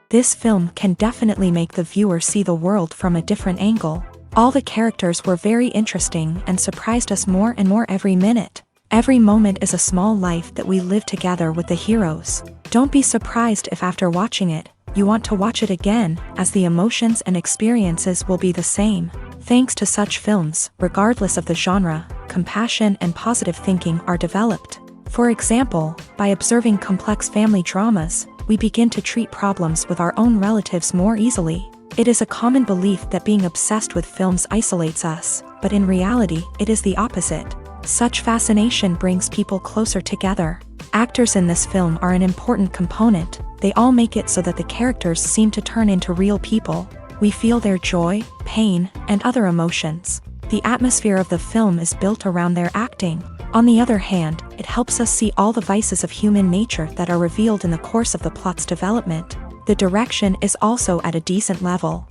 This film can definitely make the viewer see the world from a different angle. All the characters were very interesting and surprised us more and more every minute. Every moment is a small life that we live together with the heroes. Don't be surprised if after watching it, you want to watch it again, as the emotions and experiences will be the same. Thanks to such films, regardless of the genre, compassion and positive thinking are developed. For example, by observing complex family dramas, we begin to treat problems with our own relatives more easily. It is a common belief that being obsessed with films isolates us, but in reality, it is the opposite. Such fascination brings people closer together. Actors in this film are an important component. They all make it so that the characters seem to turn into real people. We feel their joy, pain, and other emotions. The atmosphere of the film is built around their acting. On the other hand, it helps us see all the vices of human nature that are revealed in the course of the plot's development. The direction is also at a decent level.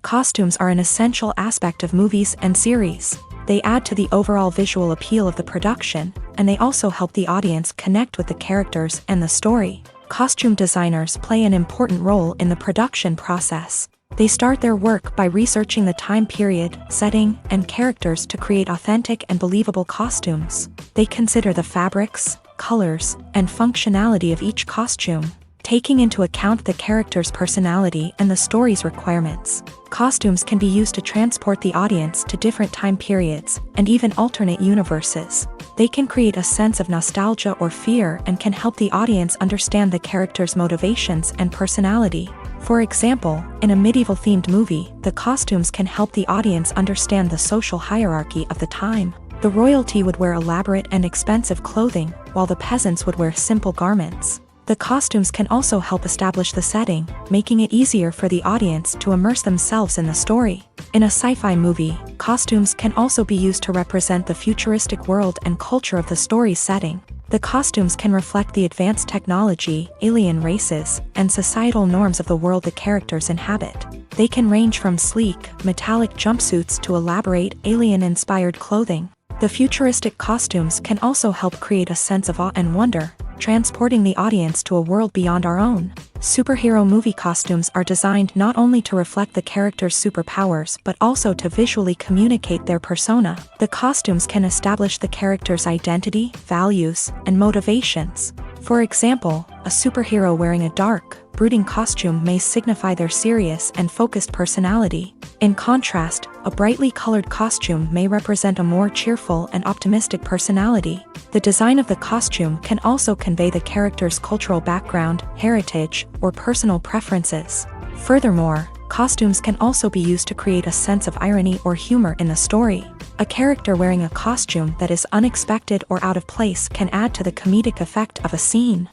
Costumes are an essential aspect of movies and series. They add to the overall visual appeal of the production, and they also help the audience connect with the characters and the story. Costume designers play an important role in the production process. They start their work by researching the time period, setting, and characters to create authentic and believable costumes. They consider the fabrics, colors, and functionality of each costume, taking into account the character's personality and the story's requirements. Costumes can be used to transport the audience to different time periods, and even alternate universes. They can create a sense of nostalgia or fear and can help the audience understand the character's motivations and personality. For example, in a medieval-themed movie, the costumes can help the audience understand the social hierarchy of the time. The royalty would wear elaborate and expensive clothing, while the peasants would wear simple garments. The costumes can also help establish the setting, making it easier for the audience to immerse themselves in the story. In a sci-fi movie, costumes can also be used to represent the futuristic world and culture of the story's setting. The costumes can reflect the advanced technology, alien races, and societal norms of the world the characters inhabit. They can range from sleek, metallic jumpsuits to elaborate, alien-inspired clothing. The futuristic costumes can also help create a sense of awe and wonder, transporting the audience to a world beyond our own. Superhero movie costumes are designed not only to reflect the character's superpowers but also to visually communicate their persona. The costumes can establish the character's identity, values, and motivations. For example, a superhero wearing a dark, brooding costume may signify their serious and focused personality. In contrast, a brightly colored costume may represent a more cheerful and optimistic personality. The design of the costume can also convey the character's cultural background, heritage, or personal preferences. Furthermore, costumes can also be used to create a sense of irony or humor in the story. A character wearing a costume that is unexpected or out of place can add to the comedic effect of a scene.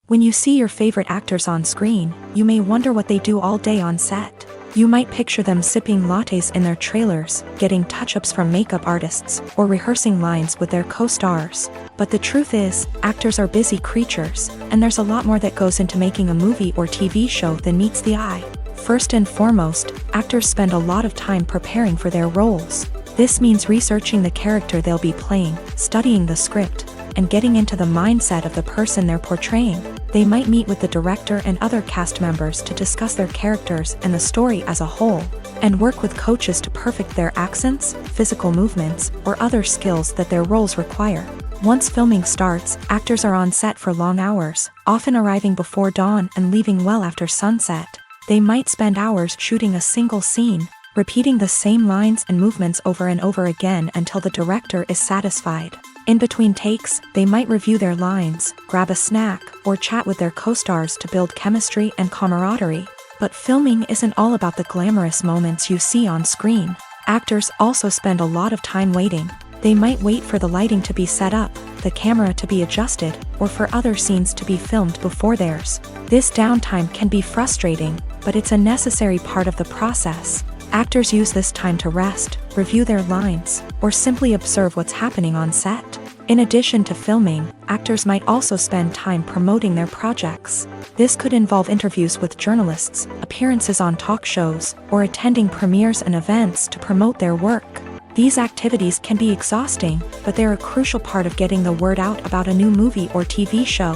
When you see your favorite actors on screen, you may wonder what they do all day on set. You might picture them sipping lattes in their trailers, getting touch-ups from makeup artists, or rehearsing lines with their co-stars. But the truth is, actors are busy creatures, and there's a lot more that goes into making a movie or TV show than meets the eye. First and foremost, actors spend a lot of time preparing for their roles. This means researching the character they'll be playing, studying the script, and getting into the mindset of the person they're portraying. They might meet with the director and other cast members to discuss their characters and the story as a whole, and work with coaches to perfect their accents, physical movements, or other skills that their roles require. Once filming starts, actors are on set for long hours, often arriving before dawn and leaving well after sunset. They might spend hours shooting a single scene, repeating the same lines and movements over and over again until the director is satisfied. In between takes, they might review their lines, grab a snack, or chat with their co-stars to build chemistry and camaraderie. But filming isn't all about the glamorous moments you see on screen. Actors also spend a lot of time waiting. They might wait for the lighting to be set up, the camera to be adjusted, or for other scenes to be filmed before theirs. This downtime can be frustrating, but it's a necessary part of the process. Actors use this time to rest, review their lines, or simply observe what's happening on set. In addition to filming, actors might also spend time promoting their projects. This could involve interviews with journalists, appearances on talk shows, or attending premieres and events to promote their work. These activities can be exhausting, but they're a crucial part of getting the word out about a new movie or TV show.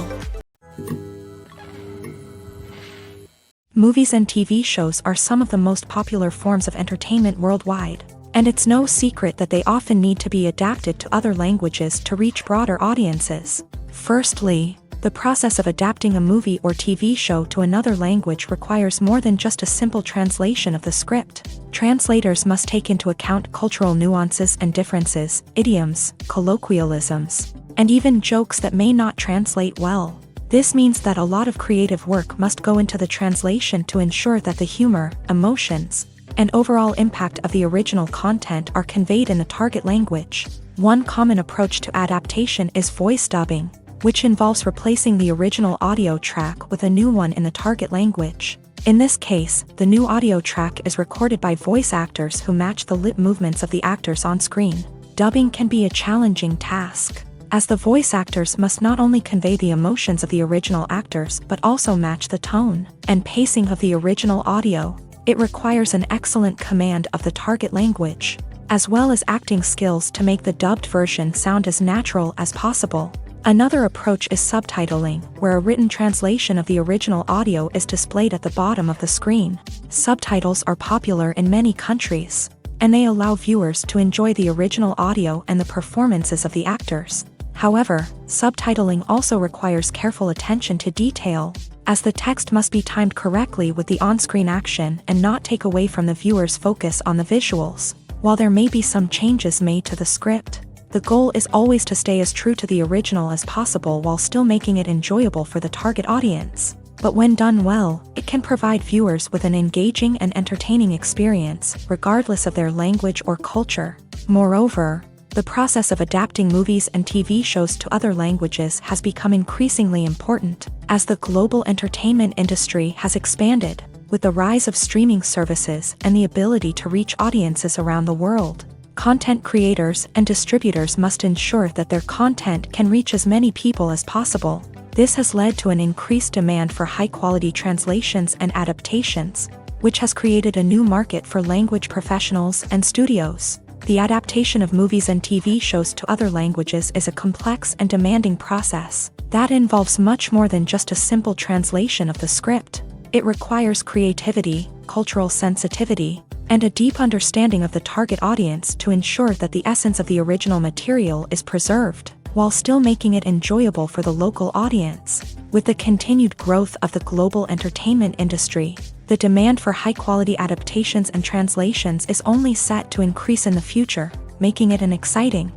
Movies and TV shows are some of the most popular forms of entertainment worldwide, and it's no secret that they often need to be adapted to other languages to reach broader audiences. Firstly, the process of adapting a movie or TV show to another language requires more than just a simple translation of the script. Translators must take into account cultural nuances and differences, idioms, colloquialisms, and even jokes that may not translate well. This means that a lot of creative work must go into the translation to ensure that the humor, emotions, and overall impact of the original content are conveyed in the target language. One common approach to adaptation is voice dubbing, which involves replacing the original audio track with a new one in the target language. In this case, the new audio track is recorded by voice actors who match the lip movements of the actors on screen. Dubbing can be a challenging task, as the voice actors must not only convey the emotions of the original actors but also match the tone and pacing of the original audio. It requires an excellent command of the target language, as well as acting skills to make the dubbed version sound as natural as possible. Another approach is subtitling, where a written translation of the original audio is displayed at the bottom of the screen. Subtitles are popular in many countries, and they allow viewers to enjoy the original audio and the performances of the actors. However, subtitling also requires careful attention to detail, as the text must be timed correctly with the on-screen action and not take away from the viewer's focus on the visuals. While there may be some changes made to the script, the goal is always to stay as true to the original as possible while still making it enjoyable for the target audience. But when done well, it can provide viewers with an engaging and entertaining experience, regardless of their language or culture. Moreover, the process of adapting movies and TV shows to other languages has become increasingly important, as the global entertainment industry has expanded, with the rise of streaming services and the ability to reach audiences around the world. Content creators and distributors must ensure that their content can reach as many people as possible. This has led to an increased demand for high-quality translations and adaptations, which has created a new market for language professionals and studios. The adaptation of movies and TV shows to other languages is a complex and demanding process that involves much more than just a simple translation of the script. It requires creativity, cultural sensitivity, and a deep understanding of the target audience to ensure that the essence of the original material is preserved, while still making it enjoyable for the local audience. With the continued growth of the global entertainment industry, the demand for high-quality adaptations and translations is only set to increase in the future, making it an exciting.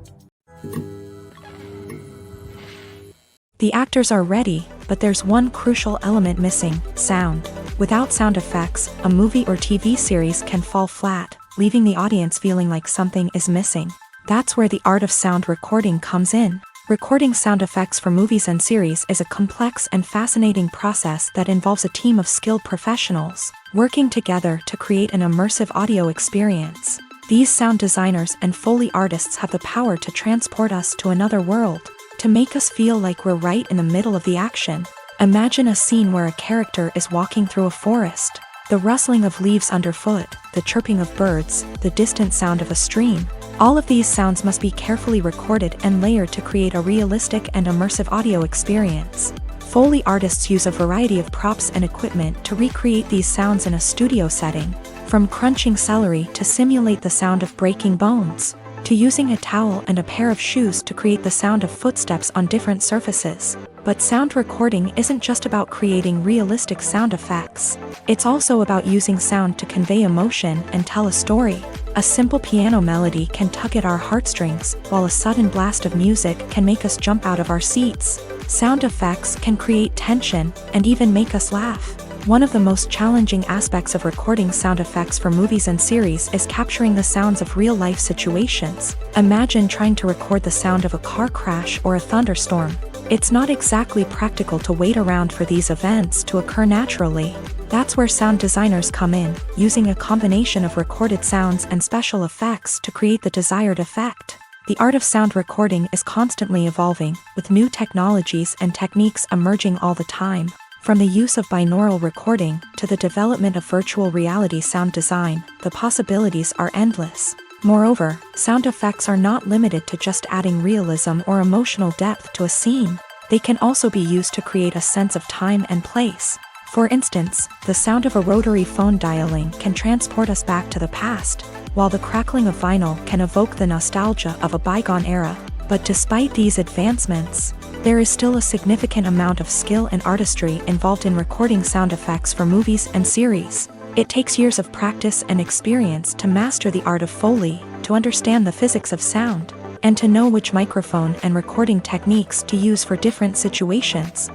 The actors are ready, but there's one crucial element missing: sound. Without sound effects, a movie or TV series can fall flat, leaving the audience feeling like something is missing. That's where the art of sound recording comes in. Recording sound effects for movies and series is a complex and fascinating process that involves a team of skilled professionals working together to create an immersive audio experience. These sound designers and Foley artists have the power to transport us to another world, to make us feel like we're right in the middle of the action. Imagine a scene where a character is walking through a forest. The rustling of leaves underfoot, the chirping of birds, the distant sound of a stream. All of these sounds must be carefully recorded and layered to create a realistic and immersive audio experience. Foley artists use a variety of props and equipment to recreate these sounds in a studio setting, from crunching celery to simulate the sound of breaking bones, to using a towel and a pair of shoes to create the sound of footsteps on different surfaces. But sound recording isn't just about creating realistic sound effects. It's also about using sound to convey emotion and tell a story. A simple piano melody can tug at our heartstrings, while a sudden blast of music can make us jump out of our seats. Sound effects can create tension and even make us laugh. One of the most challenging aspects of recording sound effects for movies and series is capturing the sounds of real-life situations. Imagine trying to record the sound of a car crash or a thunderstorm. It's not exactly practical to wait around for these events to occur naturally. That's where sound designers come in, using a combination of recorded sounds and special effects to create the desired effect. The art of sound recording is constantly evolving, with new technologies and techniques emerging all the time. From the use of binaural recording to the development of virtual reality sound design, the possibilities are endless. Moreover, sound effects are not limited to just adding realism or emotional depth to a scene. They can also be used to create a sense of time and place. For instance, the sound of a rotary phone dialing can transport us back to the past, while the crackling of vinyl can evoke the nostalgia of a bygone era. But despite these advancements, there is still a significant amount of skill and artistry involved in recording sound effects for movies and series. It takes years of practice and experience to master the art of Foley, to understand the physics of sound, and to know which microphone and recording techniques to use for different situations.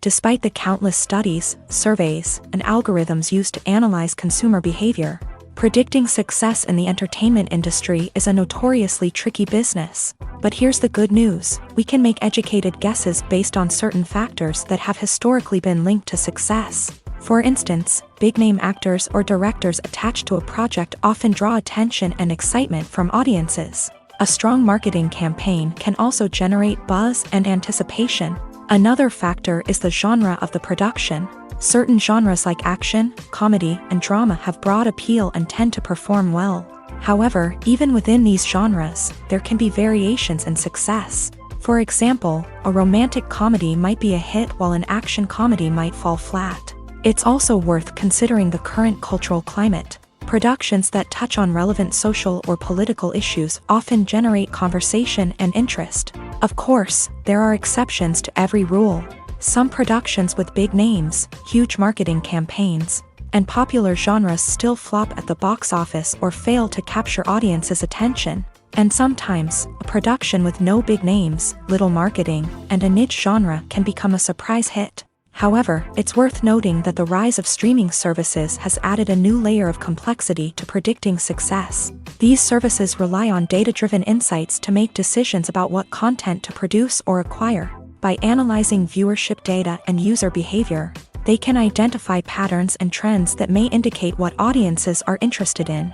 Despite the countless studies, surveys, and algorithms used to analyze consumer behavior, predicting success in the entertainment industry is a notoriously tricky business. But here's the good news: we can make educated guesses based on certain factors that have historically been linked to success. For instance, big-name actors or directors attached to a project often draw attention and excitement from audiences. A strong marketing campaign can also generate buzz and anticipation. Another factor is the genre of the production. Certain genres like action, comedy, and drama have broad appeal and tend to perform well. However, even within these genres, there can be variations in success. For example, a romantic comedy might be a hit while an action comedy might fall flat. It's also worth considering the current cultural climate. Productions that touch on relevant social or political issues often generate conversation and interest. Of course, there are exceptions to every rule. Some productions with big names, huge marketing campaigns, and popular genres still flop at the box office or fail to capture audiences' attention. And sometimes, a production with no big names, little marketing, and a niche genre can become a surprise hit. However, it's worth noting that the rise of streaming services has added a new layer of complexity to predicting success. These services rely on data-driven insights to make decisions about what content to produce or acquire. By analyzing viewership data and user behavior, they can identify patterns and trends that may indicate what audiences are interested in.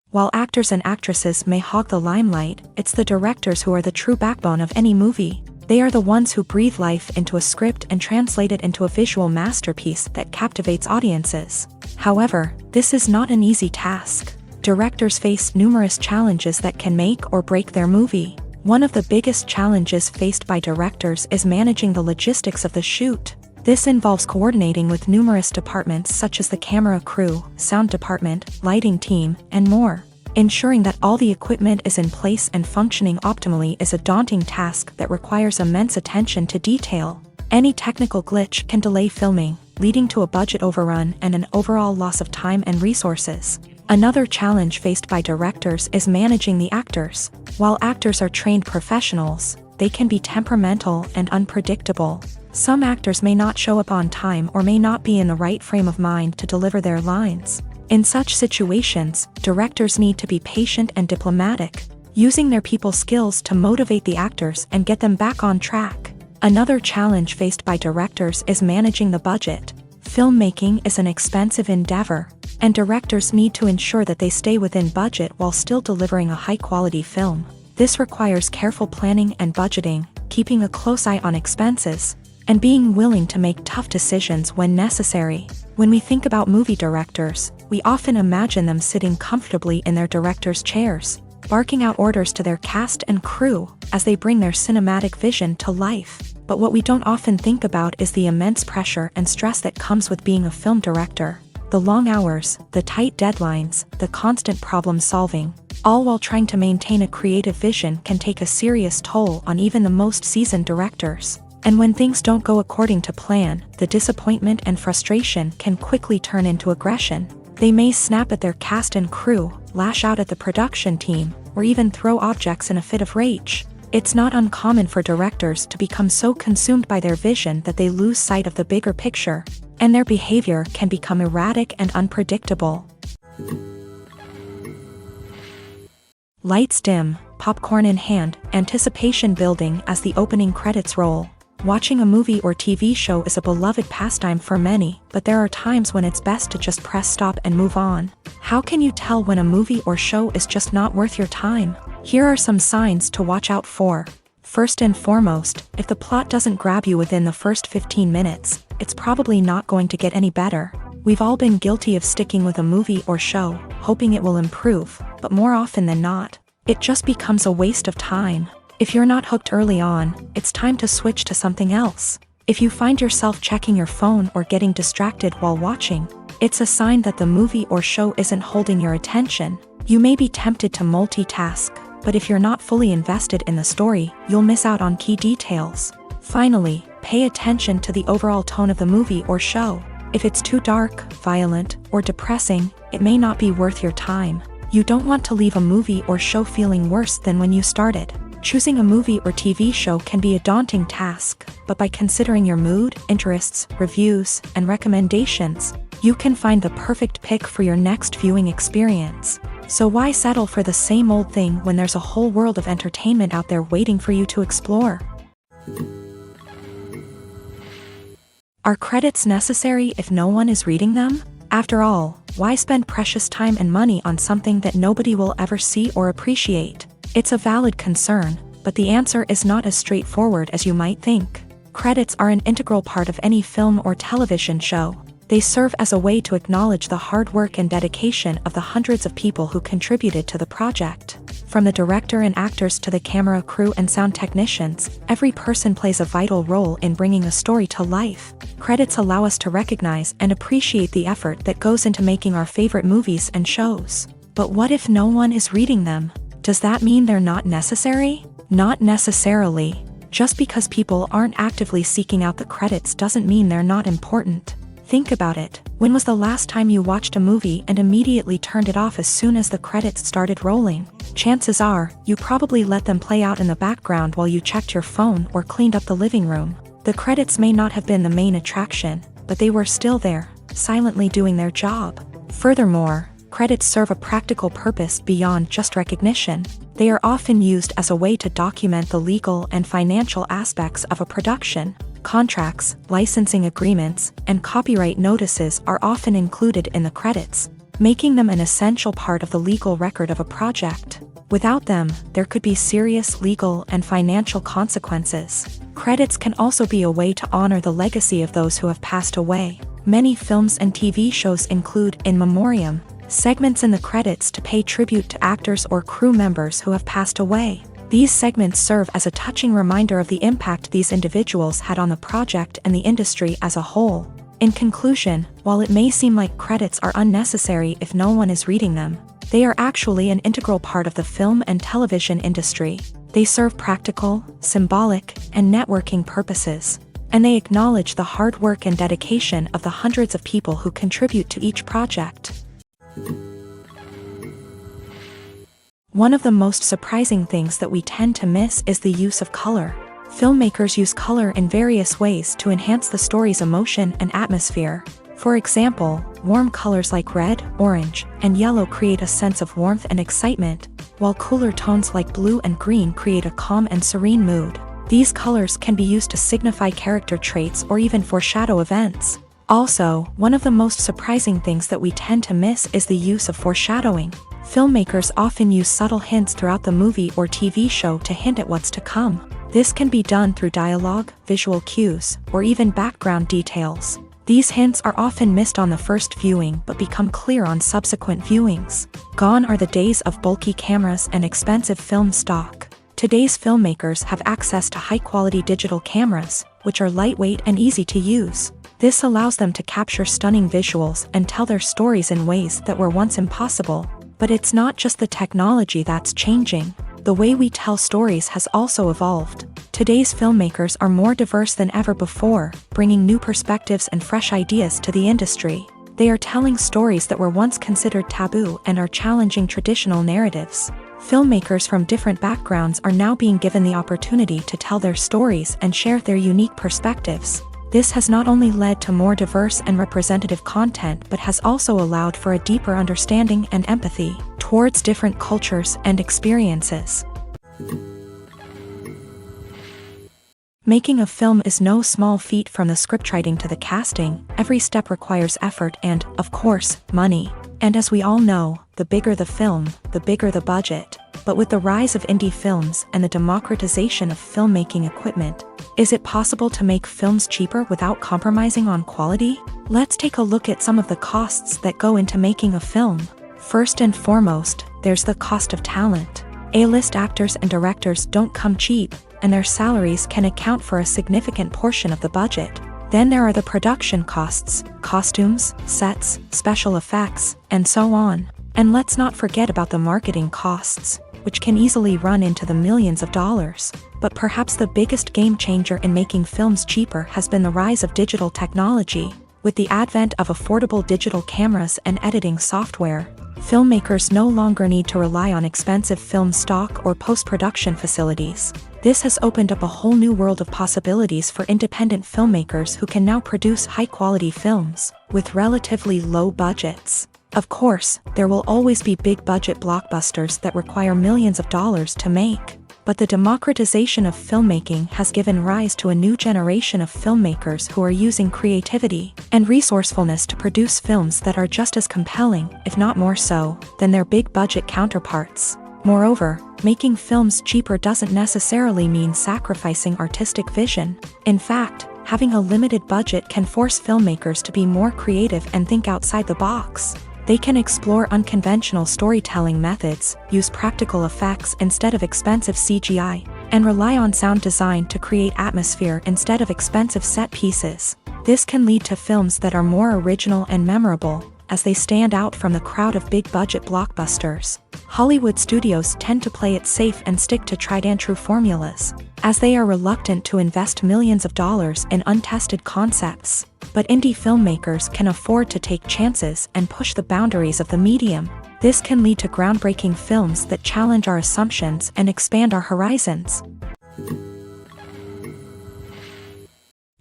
While actors and actresses may hog the limelight, it's the directors who are the true backbone of any movie. They are the ones who breathe life into a script and translate it into a visual masterpiece that captivates audiences. However, this is not an easy task. Directors face numerous challenges that can make or break their movie. One of the biggest challenges faced by directors is managing the logistics of the shoot. This involves coordinating with numerous departments such as the camera crew, sound department, lighting team, and more. Ensuring that all the equipment is in place and functioning optimally is a daunting task that requires immense attention to detail. Any technical glitch can delay filming, leading to a budget overrun and an overall loss of time and resources. Another challenge faced by directors is managing the actors. While actors are trained professionals, they can be temperamental and unpredictable. Some actors may not show up on time or may not be in the right frame of mind to deliver their lines. In such situations, directors need to be patient and diplomatic, using their people skills to motivate the actors and get them back on track. Another challenge faced by directors is managing the budget. Filmmaking is an expensive endeavor, and directors need to ensure that they stay within budget while still delivering a high-quality film. This requires careful planning and budgeting, keeping a close eye on expenses, and being willing to make tough decisions when necessary. When we think about movie directors, we often imagine them sitting comfortably in their director's chairs, barking out orders to their cast and crew as they bring their cinematic vision to life. But what we don't often think about is the immense pressure and stress that comes with being a film director. The long hours, the tight deadlines, the constant problem solving, all while trying to maintain a creative vision can take a serious toll on even the most seasoned directors. And when things don't go according to plan, the disappointment and frustration can quickly turn into aggression. They may snap at their cast and crew, lash out at the production team, or even throw objects in a fit of rage. It's not uncommon for directors to become so consumed by their vision that they lose sight of the bigger picture, and their behavior can become erratic and unpredictable. Lights dim, popcorn in hand, anticipation building as the opening credits roll. Watching a movie or TV show is a beloved pastime for many, but there are times when it's best to just press stop and move on. How can you tell when a movie or show is just not worth your time? Here are some signs to watch out for. First and foremost, if the plot doesn't grab you within the first 15 minutes, it's probably not going to get any better. We've all been guilty of sticking with a movie or show, hoping it will improve, but more often than not, it just becomes a waste of time. If you're not hooked early on, it's time to switch to something else. If you find yourself checking your phone or getting distracted while watching, it's a sign that the movie or show isn't holding your attention. You may be tempted to multitask, but if you're not fully invested in the story, you'll miss out on key details. Finally, pay attention to the overall tone of the movie or show. If it's too dark, violent, or depressing, it may not be worth your time. You don't want to leave a movie or show feeling worse than when you started. Choosing a movie or TV show can be a daunting task, but by considering your mood, interests, reviews, and recommendations, you can find the perfect pick for your next viewing experience. So why settle for the same old thing when there's a whole world of entertainment out there waiting for you to explore? Are credits necessary if no one is reading them? After all, why spend precious time and money on something that nobody will ever see or appreciate? It's a valid concern, but the answer is not as straightforward as you might think. Credits are an integral part of any film or television show. They serve as a way to acknowledge the hard work and dedication of the hundreds of people who contributed to the project. From the director and actors to the camera crew and sound technicians, every person plays a vital role in bringing a story to life. Credits allow us to recognize and appreciate the effort that goes into making our favorite movies and shows. But what if no one is reading them? Does that mean they're not necessary? Not necessarily. Just because people aren't actively seeking out the credits doesn't mean they're not important. Think about it. When was the last time you watched a movie and immediately turned it off as soon as the credits started rolling? Chances are, you probably let them play out in the background while you checked your phone or cleaned up the living room. The credits may not have been the main attraction, but they were still there, silently doing their job. Furthermore, credits serve a practical purpose beyond just recognition. They are often used as a way to document the legal and financial aspects of a production. Contracts, licensing agreements, and copyright notices are often included in the credits, making them an essential part of the legal record of a project. Without them, there could be serious legal and financial consequences. Credits can also be a way to honor the legacy of those who have passed away. Many films and TV shows include in memoriam segments in the credits to pay tribute to actors or crew members who have passed away. These segments serve as a touching reminder of the impact these individuals had on the project and the industry as a whole. In conclusion, while it may seem like credits are unnecessary if no one is reading them, they are actually an integral part of the film and television industry. They serve practical, symbolic, and networking purposes, and they acknowledge the hard work and dedication of the hundreds of people who contribute to each project. One of the most surprising things that we tend to miss is the use of color. Filmmakers use color in various ways to enhance the story's emotion and atmosphere. For example, warm colors like red, orange, and yellow create a sense of warmth and excitement, while cooler tones like blue and green create a calm and serene mood. These colors can be used to signify character traits or even foreshadow events. Also, one of the most surprising things that we tend to miss is the use of foreshadowing. Filmmakers often use subtle hints throughout the movie or TV show to hint at what's to come. This can be done through dialogue, visual cues, or even background details. These hints are often missed on the first viewing but become clear on subsequent viewings. Gone are the days of bulky cameras and expensive film stock. Today's filmmakers have access to high-quality digital cameras, which are lightweight and easy to use. This allows them to capture stunning visuals and tell their stories in ways that were once impossible. But it's not just the technology that's changing. The way we tell stories has also evolved. Today's filmmakers are more diverse than ever before, bringing new perspectives and fresh ideas to the industry. They are telling stories that were once considered taboo and are challenging traditional narratives. Filmmakers from different backgrounds are now being given the opportunity to tell their stories and share their unique perspectives. This has not only led to more diverse and representative content but has also allowed for a deeper understanding and empathy towards different cultures and experiences. Making a film is no small feat. From the scriptwriting to the casting, every step requires effort and, of course, money. And as we all know, the bigger the film, the bigger the budget. But with the rise of indie films and the democratization of filmmaking equipment, is it possible to make films cheaper without compromising on quality? Let's take a look at some of the costs that go into making a film. First and foremost, there's the cost of talent. A-list actors and directors don't come cheap, and their salaries can account for a significant portion of the budget. Then there are the production costs, costumes, sets, special effects, and so on. And let's not forget about the marketing costs, which can easily run into the millions of dollars. But perhaps the biggest game changer in making films cheaper has been the rise of digital technology. With the advent of affordable digital cameras and editing software, filmmakers no longer need to rely on expensive film stock or post-production facilities. This has opened up a whole new world of possibilities for independent filmmakers who can now produce high-quality films with relatively low budgets. Of course, there will always be big-budget blockbusters that require millions of dollars to make. But the democratization of filmmaking has given rise to a new generation of filmmakers who are using creativity and resourcefulness to produce films that are just as compelling, if not more so, than their big-budget counterparts. Moreover, making films cheaper doesn't necessarily mean sacrificing artistic vision. In fact, having a limited budget can force filmmakers to be more creative and think outside the box. They can explore unconventional storytelling methods, use practical effects instead of expensive CGI, and rely on sound design to create atmosphere instead of expensive set pieces. This can lead to films that are more original and memorable, as they stand out from the crowd of big-budget blockbusters. Hollywood studios tend to play it safe and stick to tried-and-true formulas, as they are reluctant to invest millions of dollars in untested concepts. But indie filmmakers can afford to take chances and push the boundaries of the medium. This can lead to groundbreaking films that challenge our assumptions and expand our horizons.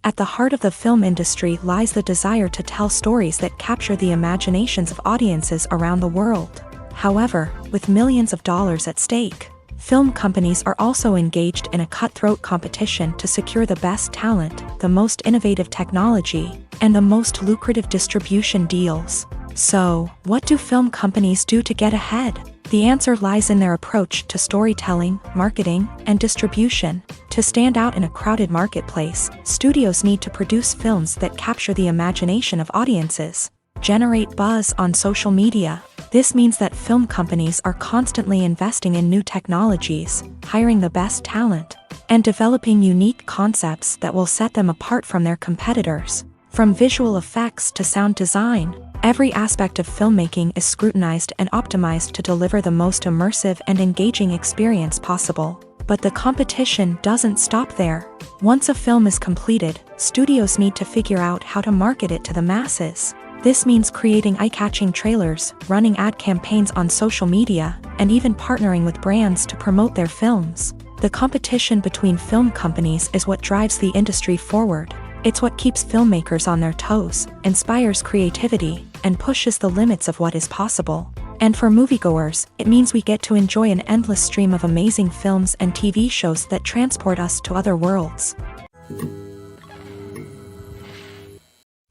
At the heart of the film industry lies the desire to tell stories that capture the imaginations of audiences around the world. However, with millions of dollars at stake, film companies are also engaged in a cutthroat competition to secure the best talent, the most innovative technology, and the most lucrative distribution deals. So, what do film companies do to get ahead? The answer lies in their approach to storytelling, marketing, and distribution. To stand out in a crowded marketplace, studios need to produce films that capture the imagination of audiences, generate buzz on social media. This means that film companies are constantly investing in new technologies, hiring the best talent, and developing unique concepts that will set them apart from their competitors. From visual effects to sound design, every aspect of filmmaking is scrutinized and optimized to deliver the most immersive and engaging experience possible. But the competition doesn't stop there. Once a film is completed, studios need to figure out how to market it to the masses. This means creating eye-catching trailers, running ad campaigns on social media, and even partnering with brands to promote their films. The competition between film companies is what drives the industry forward. It's what keeps filmmakers on their toes, inspires creativity, and pushes the limits of what is possible. And for moviegoers, it means we get to enjoy an endless stream of amazing films and TV shows that transport us to other worlds.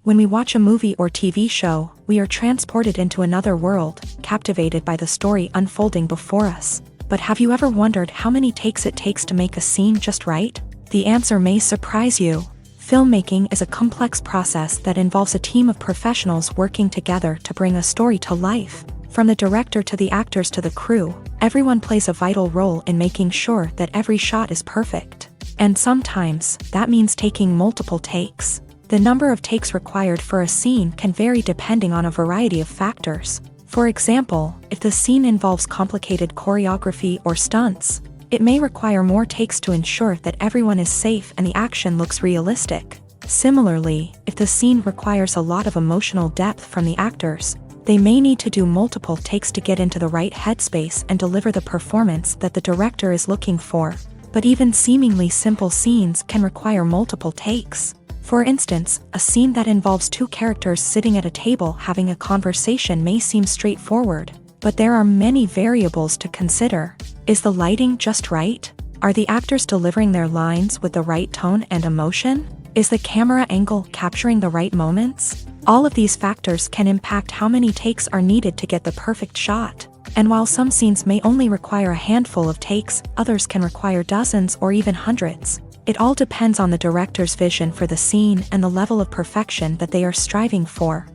When we watch a movie or TV show, we are transported into another world, captivated by the story unfolding before us. But have you ever wondered how many takes it takes to make a scene just right? The answer may surprise you. Filmmaking is a complex process that involves a team of professionals working together to bring a story to life. From the director to the actors to the crew, everyone plays a vital role in making sure that every shot is perfect. And sometimes, that means taking multiple takes. The number of takes required for a scene can vary depending on a variety of factors. For example, if the scene involves complicated choreography or stunts, it may require more takes to ensure that everyone is safe and the action looks realistic. Similarly, if the scene requires a lot of emotional depth from the actors, they may need to do multiple takes to get into the right headspace and deliver the performance that the director is looking for. But even seemingly simple scenes can require multiple takes. For instance, a scene that involves two characters sitting at a table having a conversation may seem straightforward, but there are many variables to consider. Is the lighting just right? Are the actors delivering their lines with the right tone and emotion? Is the camera angle capturing the right moments? All of these factors can impact how many takes are needed to get the perfect shot. And while some scenes may only require a handful of takes, others can require dozens or even hundreds. It all depends on the director's vision for the scene and the level of perfection that they are striving for.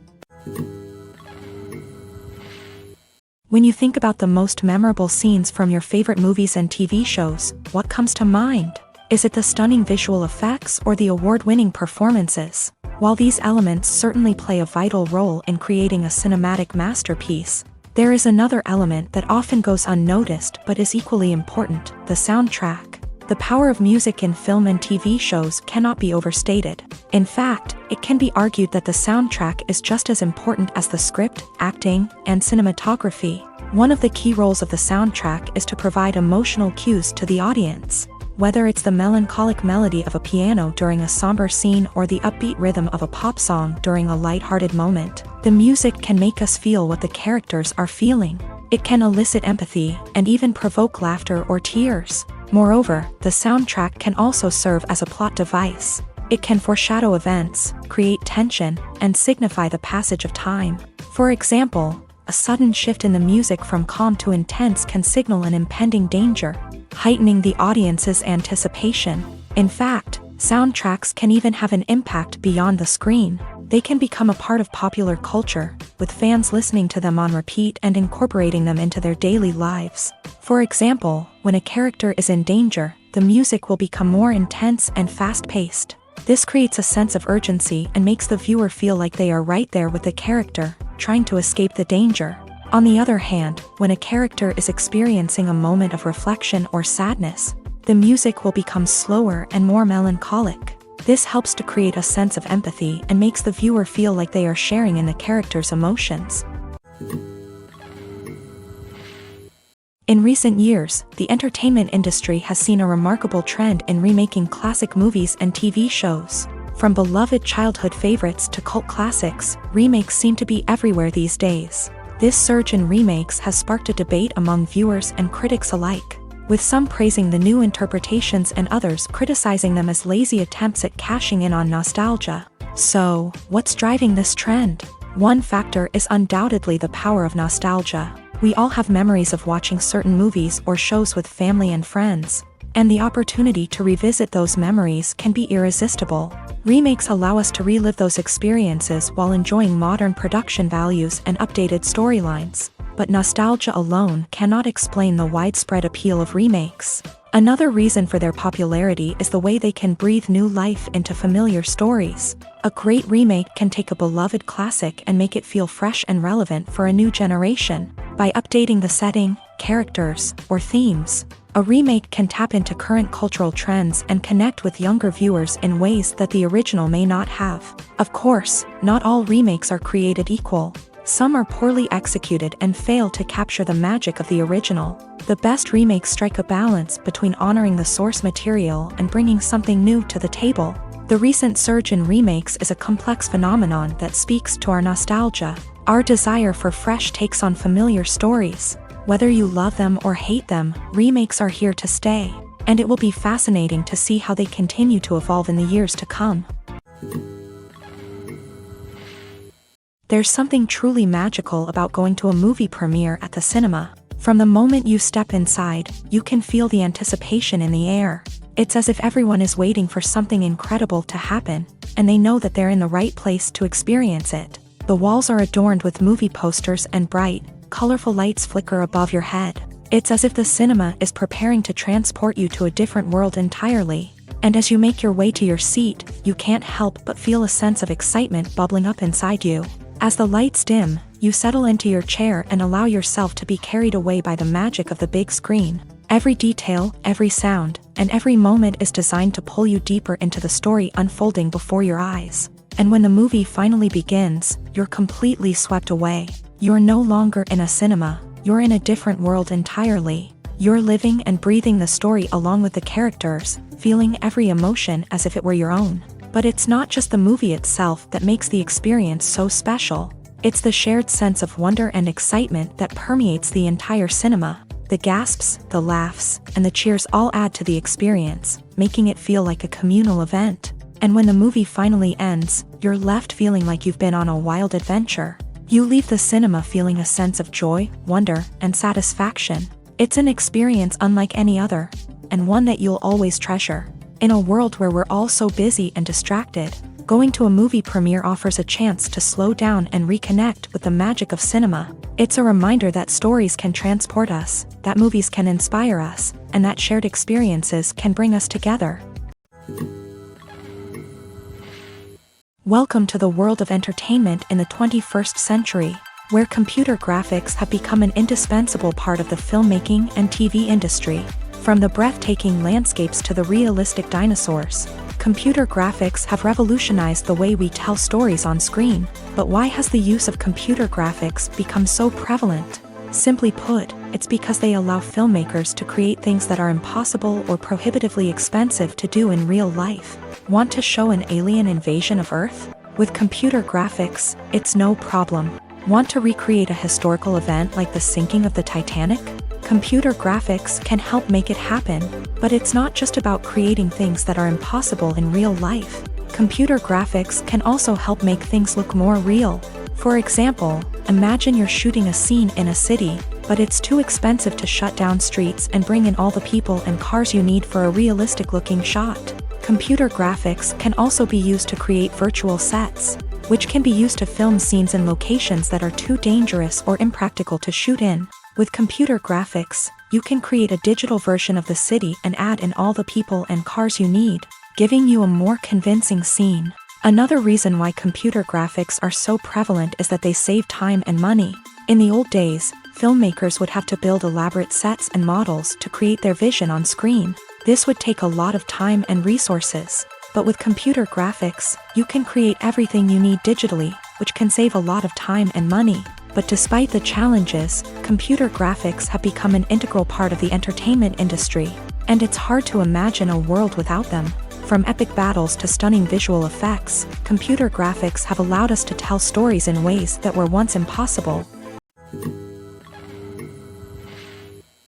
When you think about the most memorable scenes from your favorite movies and TV shows, what comes to mind? Is it the stunning visual effects or the award-winning performances? While these elements certainly play a vital role in creating a cinematic masterpiece, there is another element that often goes unnoticed but is equally important: the soundtrack. The power of music in film and TV shows cannot be overstated. In fact, it can be argued that the soundtrack is just as important as the script, acting, and cinematography. One of the key roles of the soundtrack is to provide emotional cues to the audience. Whether it's the melancholic melody of a piano during a somber scene or the upbeat rhythm of a pop song during a light-hearted moment, the music can make us feel what the characters are feeling. It can elicit empathy and even provoke laughter or tears. Moreover, the soundtrack can also serve as a plot device. It can foreshadow events, create tension, and signify the passage of time. For example, a sudden shift in the music from calm to intense can signal an impending danger, heightening the audience's anticipation. In fact, soundtracks can even have an impact beyond the screen. They can become a part of popular culture, with fans listening to them on repeat and incorporating them into their daily lives. For example, when a character is in danger, the music will become more intense and fast-paced. This creates a sense of urgency and makes the viewer feel like they are right there with the character, trying to escape the danger. On the other hand, when a character is experiencing a moment of reflection or sadness, the music will become slower and more melancholic. This helps to create a sense of empathy and makes the viewer feel like they are sharing in the character's emotions. In recent years, the entertainment industry has seen a remarkable trend in remaking classic movies and TV shows. From beloved childhood favorites to cult classics, remakes seem to be everywhere these days. This surge in remakes has sparked a debate among viewers and critics alike, with some praising the new interpretations and others criticizing them as lazy attempts at cashing in on nostalgia. So, what's driving this trend? One factor is undoubtedly the power of nostalgia. We all have memories of watching certain movies or shows with family and friends, and the opportunity to revisit those memories can be irresistible. Remakes allow us to relive those experiences while enjoying modern production values and updated storylines. But nostalgia alone cannot explain the widespread appeal of remakes. Another reason for their popularity is the way they can breathe new life into familiar stories. A great remake can take a beloved classic and make it feel fresh and relevant for a new generation. By updating the setting, characters, or themes, a remake can tap into current cultural trends and connect with younger viewers in ways that the original may not have. Of course, not all remakes are created equal. Some are poorly executed and fail to capture the magic of the original. The best remakes strike a balance between honoring the source material and bringing something new to the table. The recent surge in remakes is a complex phenomenon that speaks to our nostalgia, our desire for fresh takes on familiar stories. Whether you love them or hate them, remakes are here to stay, and it will be fascinating to see how they continue to evolve in the years to come. There's something truly magical about going to a movie premiere at the cinema. From the moment you step inside, you can feel the anticipation in the air. It's as if everyone is waiting for something incredible to happen, and they know that they're in the right place to experience it. The walls are adorned with movie posters and bright, colorful lights flicker above your head. It's as if the cinema is preparing to transport you to a different world entirely. And as you make your way to your seat, you can't help but feel a sense of excitement bubbling up inside you. As the lights dim, you settle into your chair and allow yourself to be carried away by the magic of the big screen. Every detail, every sound, and every moment is designed to pull you deeper into the story unfolding before your eyes. And when the movie finally begins, you're completely swept away. You're no longer in a cinema, you're in a different world entirely. You're living and breathing the story along with the characters, feeling every emotion as if it were your own. But it's not just the movie itself that makes the experience so special. It's the shared sense of wonder and excitement that permeates the entire cinema. The gasps, the laughs, and the cheers all add to the experience, making it feel like a communal event. And when the movie finally ends, you're left feeling like you've been on a wild adventure. You leave the cinema feeling a sense of joy, wonder, and satisfaction. It's an experience unlike any other, and one that you'll always treasure. In a world where we're all so busy and distracted, going to a movie premiere offers a chance to slow down and reconnect with the magic of cinema. It's a reminder that stories can transport us, that movies can inspire us, and that shared experiences can bring us together. Welcome to the world of entertainment in the 21st century, where computer graphics have become an indispensable part of the filmmaking and TV industry. From the breathtaking landscapes to the realistic dinosaurs, computer graphics have revolutionized the way we tell stories on screen. But why has the use of computer graphics become so prevalent? Simply put, it's because they allow filmmakers to create things that are impossible or prohibitively expensive to do in real life. Want to show an alien invasion of Earth? With computer graphics, it's no problem. Want to recreate a historical event like the sinking of the Titanic? Computer graphics can help make it happen, but it's not just about creating things that are impossible in real life. Computer graphics can also help make things look more real. For example, imagine you're shooting a scene in a city, but it's too expensive to shut down streets and bring in all the people and cars you need for a realistic-looking shot. Computer graphics can also be used to create virtual sets, which can be used to film scenes in locations that are too dangerous or impractical to shoot in. With computer graphics, you can create a digital version of the city and add in all the people and cars you need, giving you a more convincing scene. Another reason why computer graphics are so prevalent is that they save time and money. In the old days, filmmakers would have to build elaborate sets and models to create their vision on screen. This would take a lot of time and resources. But with computer graphics, you can create everything you need digitally, which can save a lot of time and money. But despite the challenges, computer graphics have become an integral part of the entertainment industry, and it's hard to imagine a world without them. From epic battles to stunning visual effects, computer graphics have allowed us to tell stories in ways that were once impossible.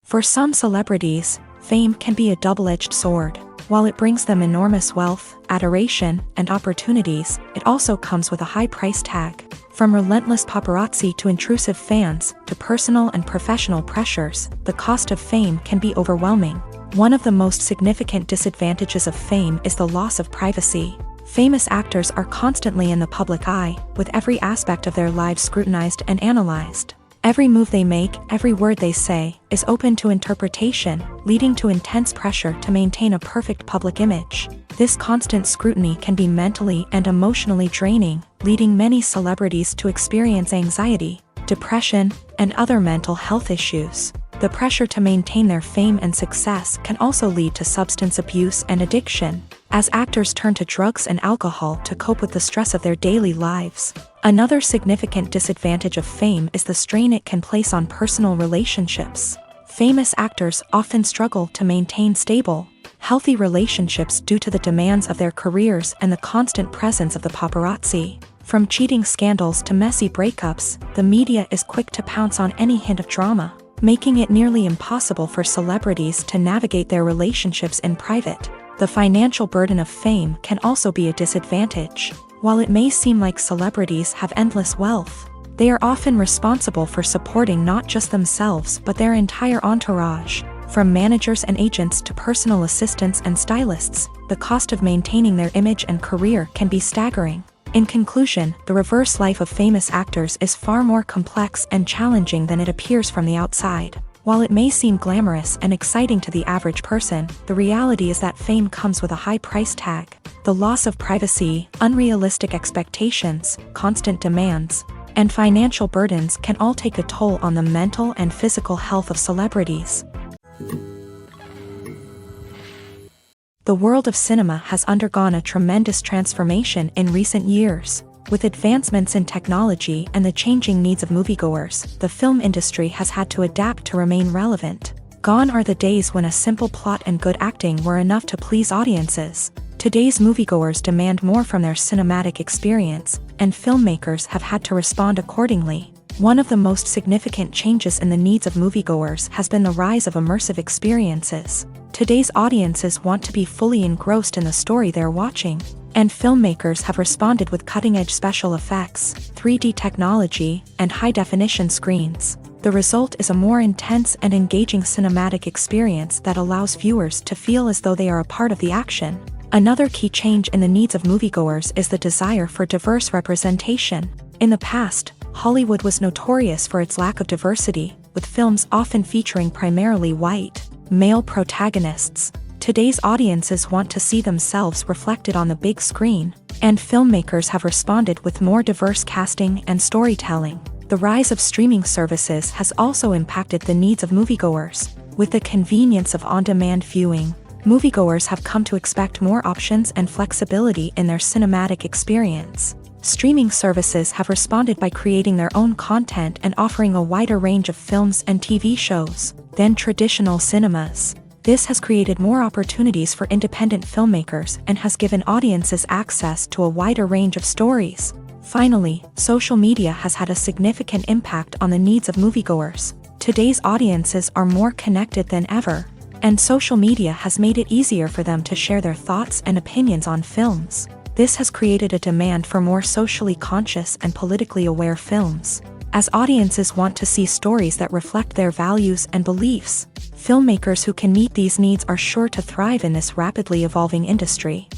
For some celebrities, fame can be a double-edged sword. While it brings them enormous wealth, adoration, and opportunities, it also comes with a high price tag. From relentless paparazzi to intrusive fans, to personal and professional pressures, the cost of fame can be overwhelming. One of the most significant disadvantages of fame is the loss of privacy. Famous actors are constantly in the public eye, with every aspect of their lives scrutinized and analyzed. Every move they make, every word they say, is open to interpretation, leading to intense pressure to maintain a perfect public image. This constant scrutiny can be mentally and emotionally draining, leading many celebrities to experience anxiety, depression, and other mental health issues. The pressure to maintain their fame and success can also lead to substance abuse and addiction, as actors turn to drugs and alcohol to cope with the stress of their daily lives. Another significant disadvantage of fame is the strain it can place on personal relationships. Famous actors often struggle to maintain stable, healthy relationships due to the demands of their careers and the constant presence of the paparazzi. From cheating scandals to messy breakups, the media is quick to pounce on any hint of drama, making it nearly impossible for celebrities to navigate their relationships in private. The financial burden of fame can also be a disadvantage. While it may seem like celebrities have endless wealth, they are often responsible for supporting not just themselves but their entire entourage. From managers and agents to personal assistants and stylists, the cost of maintaining their image and career can be staggering. In conclusion, the reverse life of famous actors is far more complex and challenging than it appears from the outside. While it may seem glamorous and exciting to the average person, the reality is that fame comes with a high price tag. The loss of privacy, unrealistic expectations, constant demands, and financial burdens can all take a toll on the mental and physical health of celebrities. The world of cinema has undergone a tremendous transformation in recent years. With advancements in technology and the changing needs of moviegoers, the film industry has had to adapt to remain relevant. Gone are the days when a simple plot and good acting were enough to please audiences. Today's moviegoers demand more from their cinematic experience, and filmmakers have had to respond accordingly. One of the most significant changes in the needs of moviegoers has been the rise of immersive experiences. Today's audiences want to be fully engrossed in the story they're watching, and filmmakers have responded with cutting-edge special effects, 3D technology, and high-definition screens. The result is a more intense and engaging cinematic experience that allows viewers to feel as though they are a part of the action. Another key change in the needs of moviegoers is the desire for diverse representation. In the past, Hollywood was notorious for its lack of diversity, with films often featuring primarily white, male protagonists. Today's audiences want to see themselves reflected on the big screen, and filmmakers have responded with more diverse casting and storytelling. The rise of streaming services has also impacted the needs of moviegoers. With the convenience of on-demand viewing, moviegoers have come to expect more options and flexibility in their cinematic experience. Streaming services have responded by creating their own content and offering a wider range of films and TV shows than traditional cinemas. This has created more opportunities for independent filmmakers and has given audiences access to a wider range of stories. Finally, social media has had a significant impact on the needs of moviegoers. Today's audiences are more connected than ever, and social media has made it easier for them to share their thoughts and opinions on films. This has created a demand for more socially conscious and politically aware films. As audiences want to see stories that reflect their values and beliefs, filmmakers who can meet these needs are sure to thrive in this rapidly evolving industry.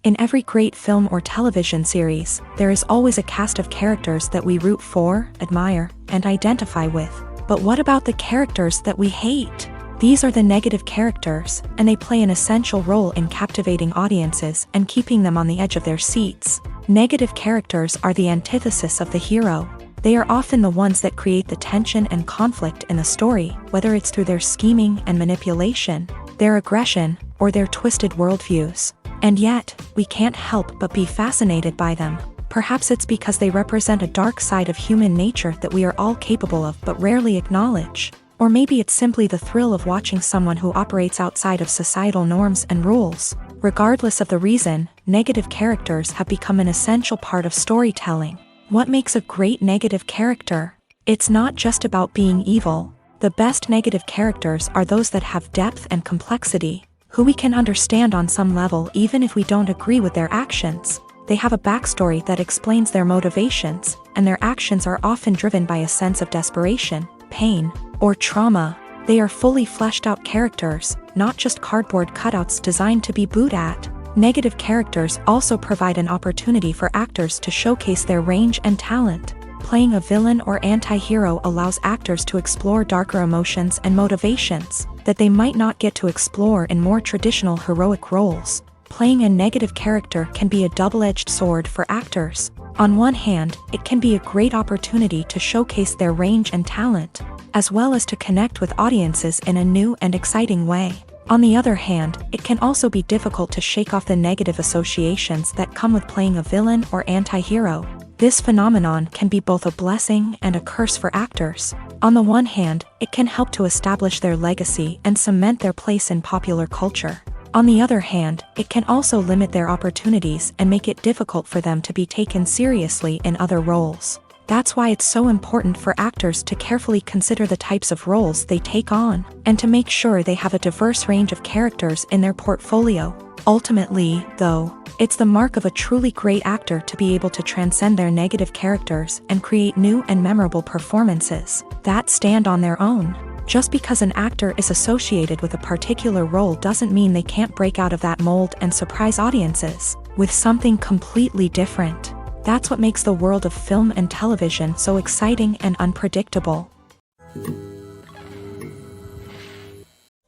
In every great film or television series, there is always a cast of characters that we root for, admire, and identify with. But what about the characters that we hate? These are the negative characters, and they play an essential role in captivating audiences and keeping them on the edge of their seats. Negative characters are the antithesis of the hero. They are often the ones that create the tension and conflict in the story, whether it's through their scheming and manipulation, their aggression, or their twisted worldviews. And yet, we can't help but be fascinated by them. Perhaps it's because they represent a dark side of human nature that we are all capable of but rarely acknowledge. Or maybe it's simply the thrill of watching someone who operates outside of societal norms and rules. Regardless of the reason, negative characters have become an essential part of storytelling. What makes a great negative character? It's not just about being evil. The best negative characters are those that have depth and complexity, who we can understand on some level even if we don't agree with their actions. They have a backstory that explains their motivations, and their actions are often driven by a sense of desperation, pain, or trauma. They are fully fleshed out characters, not just cardboard cutouts designed to be booed at. Negative characters also provide an opportunity for actors to showcase their range and talent. Playing a villain or anti-hero allows actors to explore darker emotions and motivations that they might not get to explore in more traditional heroic roles. Playing a negative character can be a double-edged sword for actors. On one hand, it can be a great opportunity to showcase their range and talent, as well as to connect with audiences in a new and exciting way. On the other hand, it can also be difficult to shake off the negative associations that come with playing a villain or anti-hero. This phenomenon can be both a blessing and a curse for actors. On the one hand, it can help to establish their legacy and cement their place in popular culture. On the other hand, it can also limit their opportunities and make it difficult for them to be taken seriously in other roles. That's why it's so important for actors to carefully consider the types of roles they take on, and to make sure they have a diverse range of characters in their portfolio. Ultimately, though, it's the mark of a truly great actor to be able to transcend their negative characters and create new and memorable performances that stand on their own. Just because an actor is associated with a particular role doesn't mean they can't break out of that mold and surprise audiences with something completely different. That's what makes the world of film and television so exciting and unpredictable.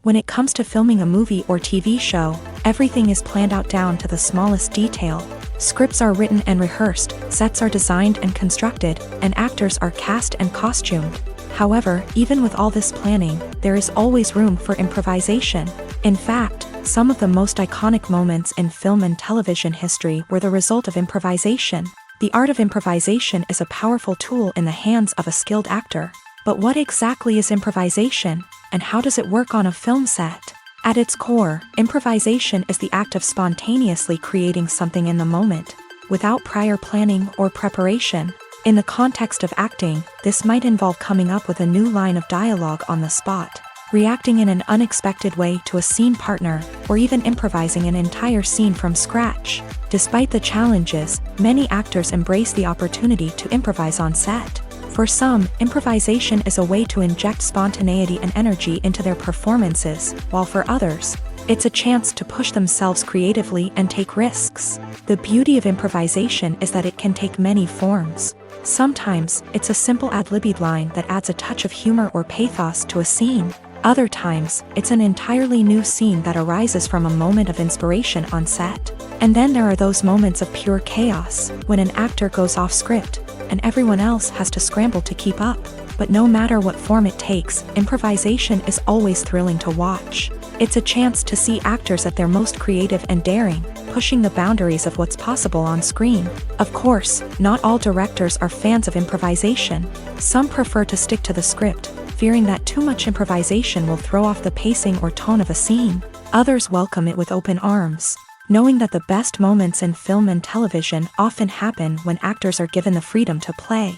When it comes to filming a movie or TV show, everything is planned out down to the smallest detail. Scripts are written and rehearsed, sets are designed and constructed, and actors are cast and costumed. However, even with all this planning, there is always room for improvisation. In fact, some of the most iconic moments in film and television history were the result of improvisation. The art of improvisation is a powerful tool in the hands of a skilled actor. But what exactly is improvisation, and how does it work on a film set? At its core, improvisation is the act of spontaneously creating something in the moment, without prior planning or preparation. In the context of acting, this might involve coming up with a new line of dialogue on the spot, reacting in an unexpected way to a scene partner, or even improvising an entire scene from scratch. Despite the challenges, many actors embrace the opportunity to improvise on set. For some, improvisation is a way to inject spontaneity and energy into their performances, while for others, it's a chance to push themselves creatively and take risks. The beauty of improvisation is that it can take many forms. Sometimes, it's a simple ad-libbed line that adds a touch of humor or pathos to a scene. Other times, it's an entirely new scene that arises from a moment of inspiration on set. And then there are those moments of pure chaos, when an actor goes off script, and everyone else has to scramble to keep up. But no matter what form it takes, improvisation is always thrilling to watch. It's a chance to see actors at their most creative and daring, pushing the boundaries of what's possible on screen. Of course, not all directors are fans of improvisation. Some prefer to stick to the script, fearing that too much improvisation will throw off the pacing or tone of a scene. Others welcome it with open arms, knowing that the best moments in film and television often happen when actors are given the freedom to play.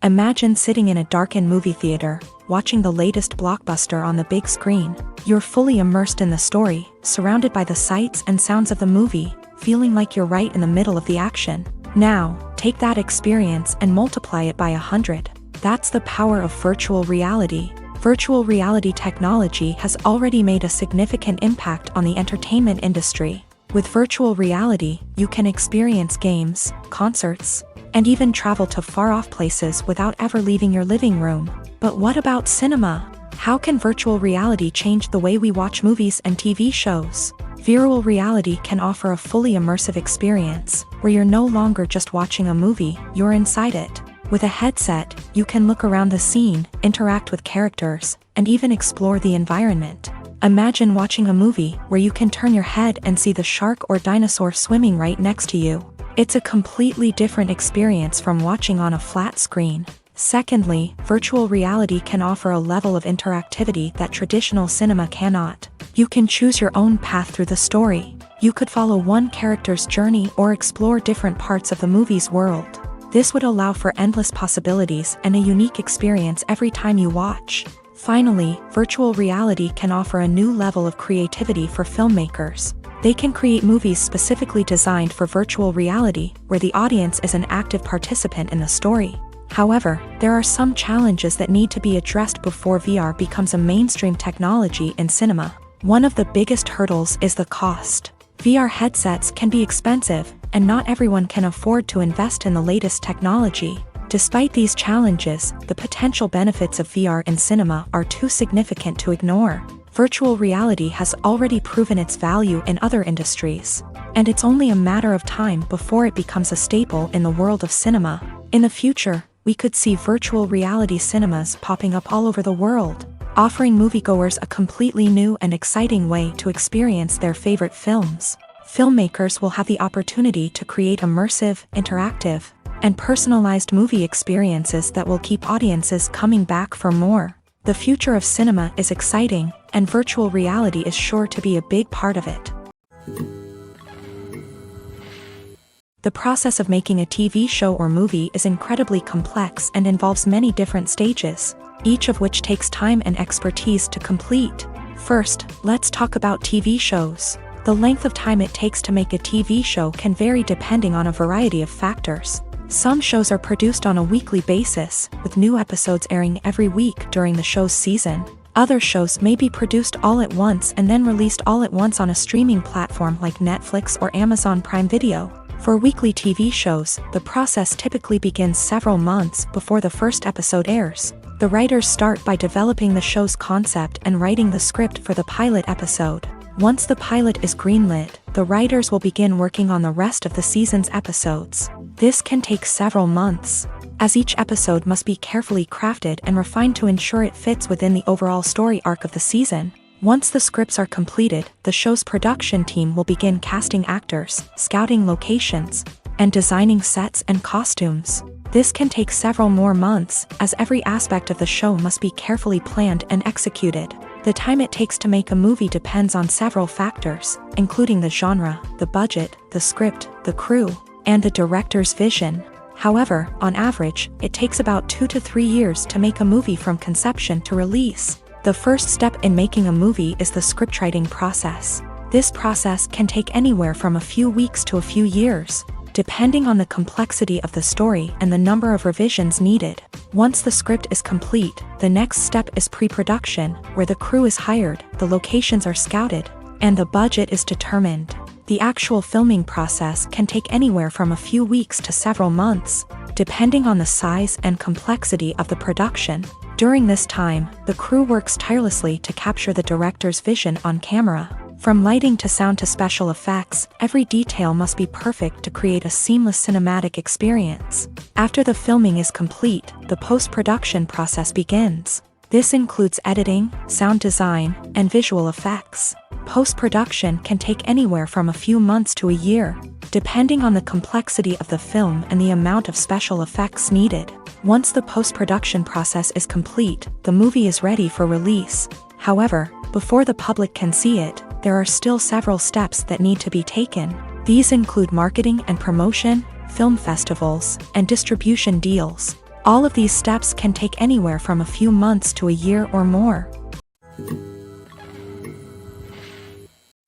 Imagine sitting in a darkened movie theater, watching the latest blockbuster on the big screen. You're fully immersed in the story, surrounded by the sights and sounds of the movie, feeling like you're right in the middle of the action. Now, take that experience and multiply it by 100. That's the power of virtual reality. Virtual reality technology has already made a significant impact on the entertainment industry. With virtual reality, you can experience games, concerts, and even travel to far-off places without ever leaving your living room. But what about cinema? How can virtual reality change the way we watch movies and TV shows? Virtual reality can offer a fully immersive experience, where you're no longer just watching a movie, you're inside it. With a headset, you can look around the scene, interact with characters, and even explore the environment. Imagine watching a movie where you can turn your head and see the shark or dinosaur swimming right next to you. It's a completely different experience from watching on a flat screen. Secondly, virtual reality can offer a level of interactivity that traditional cinema cannot. You can choose your own path through the story. You could follow one character's journey or explore different parts of the movie's world. This would allow for endless possibilities and a unique experience every time you watch. Finally, virtual reality can offer a new level of creativity for filmmakers. They can create movies specifically designed for virtual reality, where the audience is an active participant in the story. However, there are some challenges that need to be addressed before VR becomes a mainstream technology in cinema. One of the biggest hurdles is the cost. VR headsets can be expensive, and not everyone can afford to invest in the latest technology. Despite these challenges, the potential benefits of VR in cinema are too significant to ignore. Virtual reality has already proven its value in other industries, and it's only a matter of time before it becomes a staple in the world of cinema. In the future, we could see virtual reality cinemas popping up all over the world, offering moviegoers a completely new and exciting way to experience their favorite films. Filmmakers will have the opportunity to create immersive, interactive, and personalized movie experiences that will keep audiences coming back for more. The future of cinema is exciting, and virtual reality is sure to be a big part of it. The process of making a TV show or movie is incredibly complex and involves many different stages, each of which takes time and expertise to complete. First, let's talk about TV shows. The length of time it takes to make a TV show can vary depending on a variety of factors. Some shows are produced on a weekly basis, with new episodes airing every week during the show's season. Other shows may be produced all at once and then released all at once on a streaming platform like Netflix or Amazon Prime Video. For weekly TV shows, the process typically begins several months before the first episode airs. The writers start by developing the show's concept and writing the script for the pilot episode. Once the pilot is greenlit, the writers will begin working on the rest of the season's episodes. This can take several months, as each episode must be carefully crafted and refined to ensure it fits within the overall story arc of the season. Once the scripts are completed, the show's production team will begin casting actors, scouting locations, and designing sets and costumes. This can take several more months, as every aspect of the show must be carefully planned and executed. The time it takes to make a movie depends on several factors, including the genre, the budget, the script, the crew, and the director's vision. However, on average, it takes about 2 to 3 years to make a movie from conception to release. The first step in making a movie is the scriptwriting process. This process can take anywhere from a few weeks to a few years, depending on the complexity of the story and the number of revisions needed. Once the script is complete, the next step is pre-production, where the crew is hired, the locations are scouted, and the budget is determined. The actual filming process can take anywhere from a few weeks to several months, depending on the size and complexity of the production. During this time, the crew works tirelessly to capture the director's vision on camera. From lighting to sound to special effects, every detail must be perfect to create a seamless cinematic experience. After the filming is complete, the post-production process begins. This includes editing, sound design, and visual effects. Post-production can take anywhere from a few months to a year, depending on the complexity of the film and the amount of special effects needed. Once the post-production process is complete, the movie is ready for release. However, before the public can see it, there are still several steps that need to be taken. These include marketing and promotion, film festivals, and distribution deals. All of these steps can take anywhere from a few months to a year or more.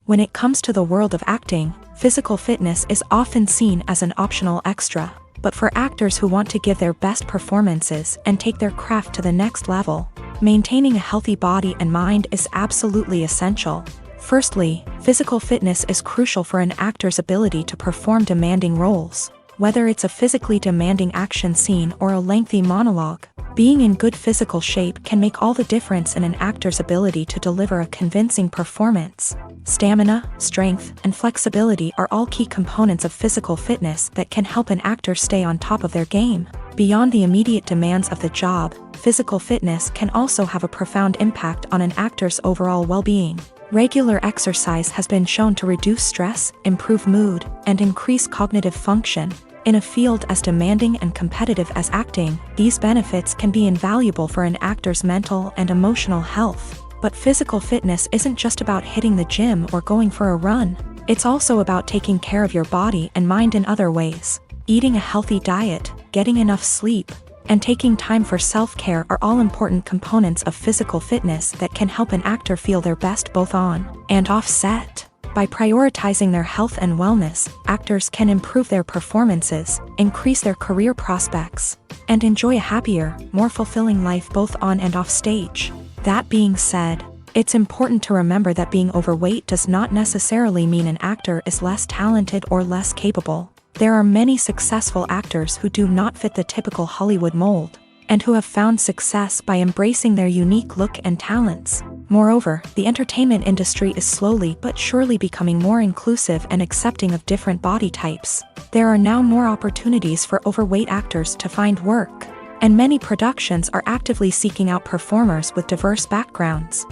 When it comes to the world of acting, physical fitness is often seen as an optional extra. But for actors who want to give their best performances and take their craft to the next level, maintaining a healthy body and mind is absolutely essential. Firstly, physical fitness is crucial for an actor's ability to perform demanding roles. Whether it's a physically demanding action scene or a lengthy monologue, being in good physical shape can make all the difference in an actor's ability to deliver a convincing performance. Stamina, strength, and flexibility are all key components of physical fitness that can help an actor stay on top of their game. Beyond the immediate demands of the job, physical fitness can also have a profound impact on an actor's overall well-being. Regular exercise has been shown to reduce stress, improve mood, and increase cognitive function. In a field as demanding and competitive as acting, these benefits can be invaluable for an actor's mental and emotional health. But physical fitness isn't just about hitting the gym or going for a run. It's also about taking care of your body and mind in other ways. Eating a healthy diet, getting enough sleep, and taking time for self-care are all important components of physical fitness that can help an actor feel their best both on and off set. By prioritizing their health and wellness, actors can improve their performances, increase their career prospects, and enjoy a happier, more fulfilling life both on and off stage. That being said, it's important to remember that being overweight does not necessarily mean an actor is less talented or less capable. There are many successful actors who do not fit the typical Hollywood mold, and who have found success by embracing their unique look and talents. Moreover, the entertainment industry is slowly but surely becoming more inclusive and accepting of different body types. There are now more opportunities for overweight actors to find work, and many productions are actively seeking out performers with diverse backgrounds.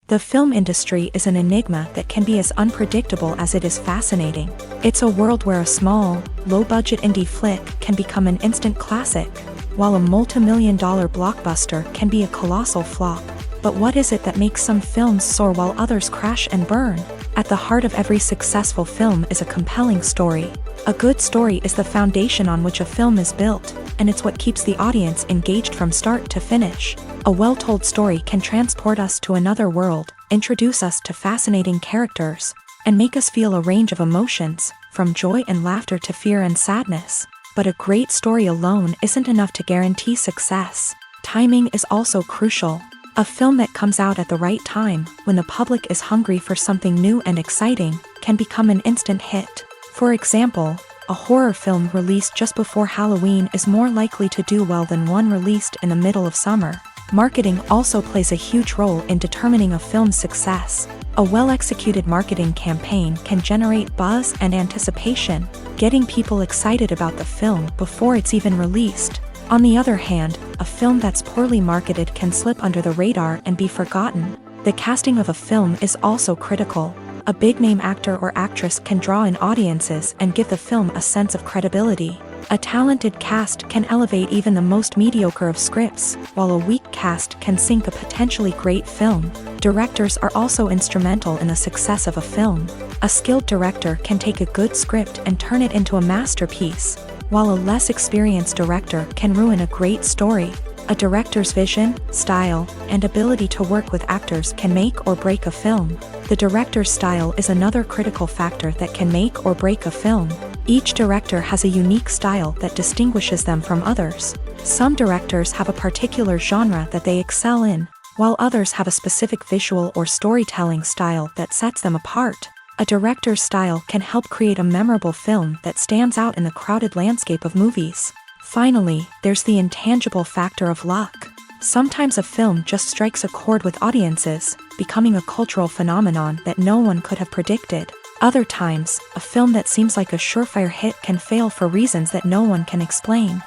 The film industry is an enigma that can be as unpredictable as it is fascinating. It's a world where a small, low-budget indie flick can become an instant classic, while a multi-million-dollar blockbuster can be a colossal flop. But what is it that makes some films soar while others crash and burn? At the heart of every successful film is a compelling story. A good story is the foundation on which a film is built, and it's what keeps the audience engaged from start to finish. A well-told story can transport us to another world, introduce us to fascinating characters, and make us feel a range of emotions, from joy and laughter to fear and sadness. But a great story alone isn't enough to guarantee success. Timing is also crucial. A film that comes out at the right time, when the public is hungry for something new and exciting, can become an instant hit. For example, a horror film released just before Halloween is more likely to do well than one released in the middle of summer. Marketing also plays a huge role in determining a film's success. A well-executed marketing campaign can generate buzz and anticipation, getting people excited about the film before it's even released. On the other hand, a film that's poorly marketed can slip under the radar and be forgotten. The casting of a film is also critical. A big-name actor or actress can draw in audiences and give the film a sense of credibility. A talented cast can elevate even the most mediocre of scripts, while a weak cast can sink a potentially great film. Directors are also instrumental in the success of a film. A skilled director can take a good script and turn it into a masterpiece, while a less experienced director can ruin a great story. A director's vision, style, and ability to work with actors can make or break a film. The director's style is another critical factor that can make or break a film. Each director has a unique style that distinguishes them from others. Some directors have a particular genre that they excel in, while others have a specific visual or storytelling style that sets them apart. A director's style can help create a memorable film that stands out in the crowded landscape of movies. Finally, there's the intangible factor of luck. Sometimes a film just strikes a chord with audiences, becoming a cultural phenomenon that no one could have predicted. Other times, a film that seems like a surefire hit can fail for reasons that no one can explain.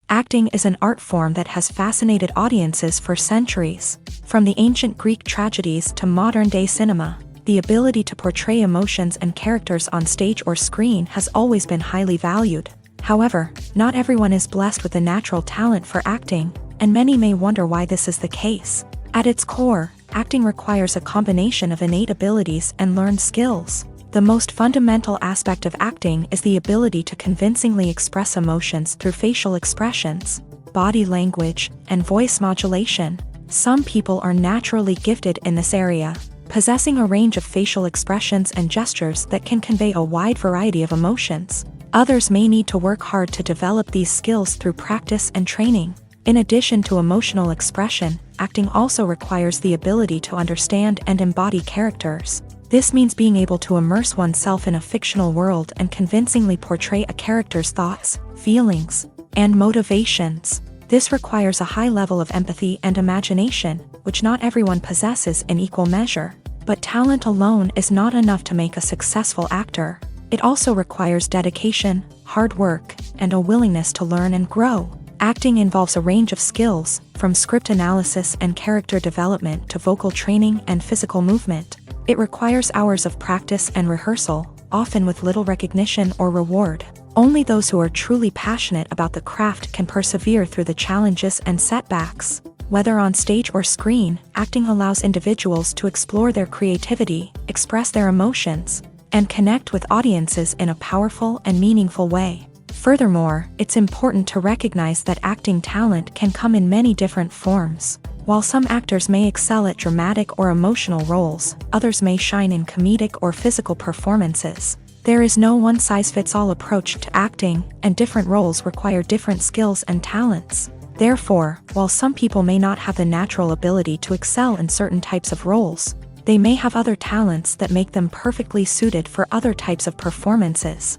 Acting is an art form that has fascinated audiences for centuries. From the ancient Greek tragedies to modern-day cinema, the ability to portray emotions and characters on stage or screen has always been highly valued. However, not everyone is blessed with a natural talent for acting, and many may wonder why this is the case. At its core, acting requires a combination of innate abilities and learned skills. The most fundamental aspect of acting is the ability to convincingly express emotions through facial expressions, body language, and voice modulation. Some people are naturally gifted in this area, possessing a range of facial expressions and gestures that can convey a wide variety of emotions. Others may need to work hard to develop these skills through practice and training. In addition to emotional expression, acting also requires the ability to understand and embody characters. This means being able to immerse oneself in a fictional world and convincingly portray a character's thoughts, feelings, and motivations. This requires a high level of empathy and imagination, which not everyone possesses in equal measure. But talent alone is not enough to make a successful actor. It also requires dedication, hard work, and a willingness to learn and grow. Acting involves a range of skills, from script analysis and character development to vocal training and physical movement. It requires hours of practice and rehearsal, often with little recognition or reward. Only those who are truly passionate about the craft can persevere through the challenges and setbacks. Whether on stage or screen, acting allows individuals to explore their creativity, express their emotions, and connect with audiences in a powerful and meaningful way. Furthermore, it's important to recognize that acting talent can come in many different forms. While some actors may excel at dramatic or emotional roles, others may shine in comedic or physical performances. There is no one-size-fits-all approach to acting, and different roles require different skills and talents. Therefore, while some people may not have the natural ability to excel in certain types of roles, they may have other talents that make them perfectly suited for other types of performances.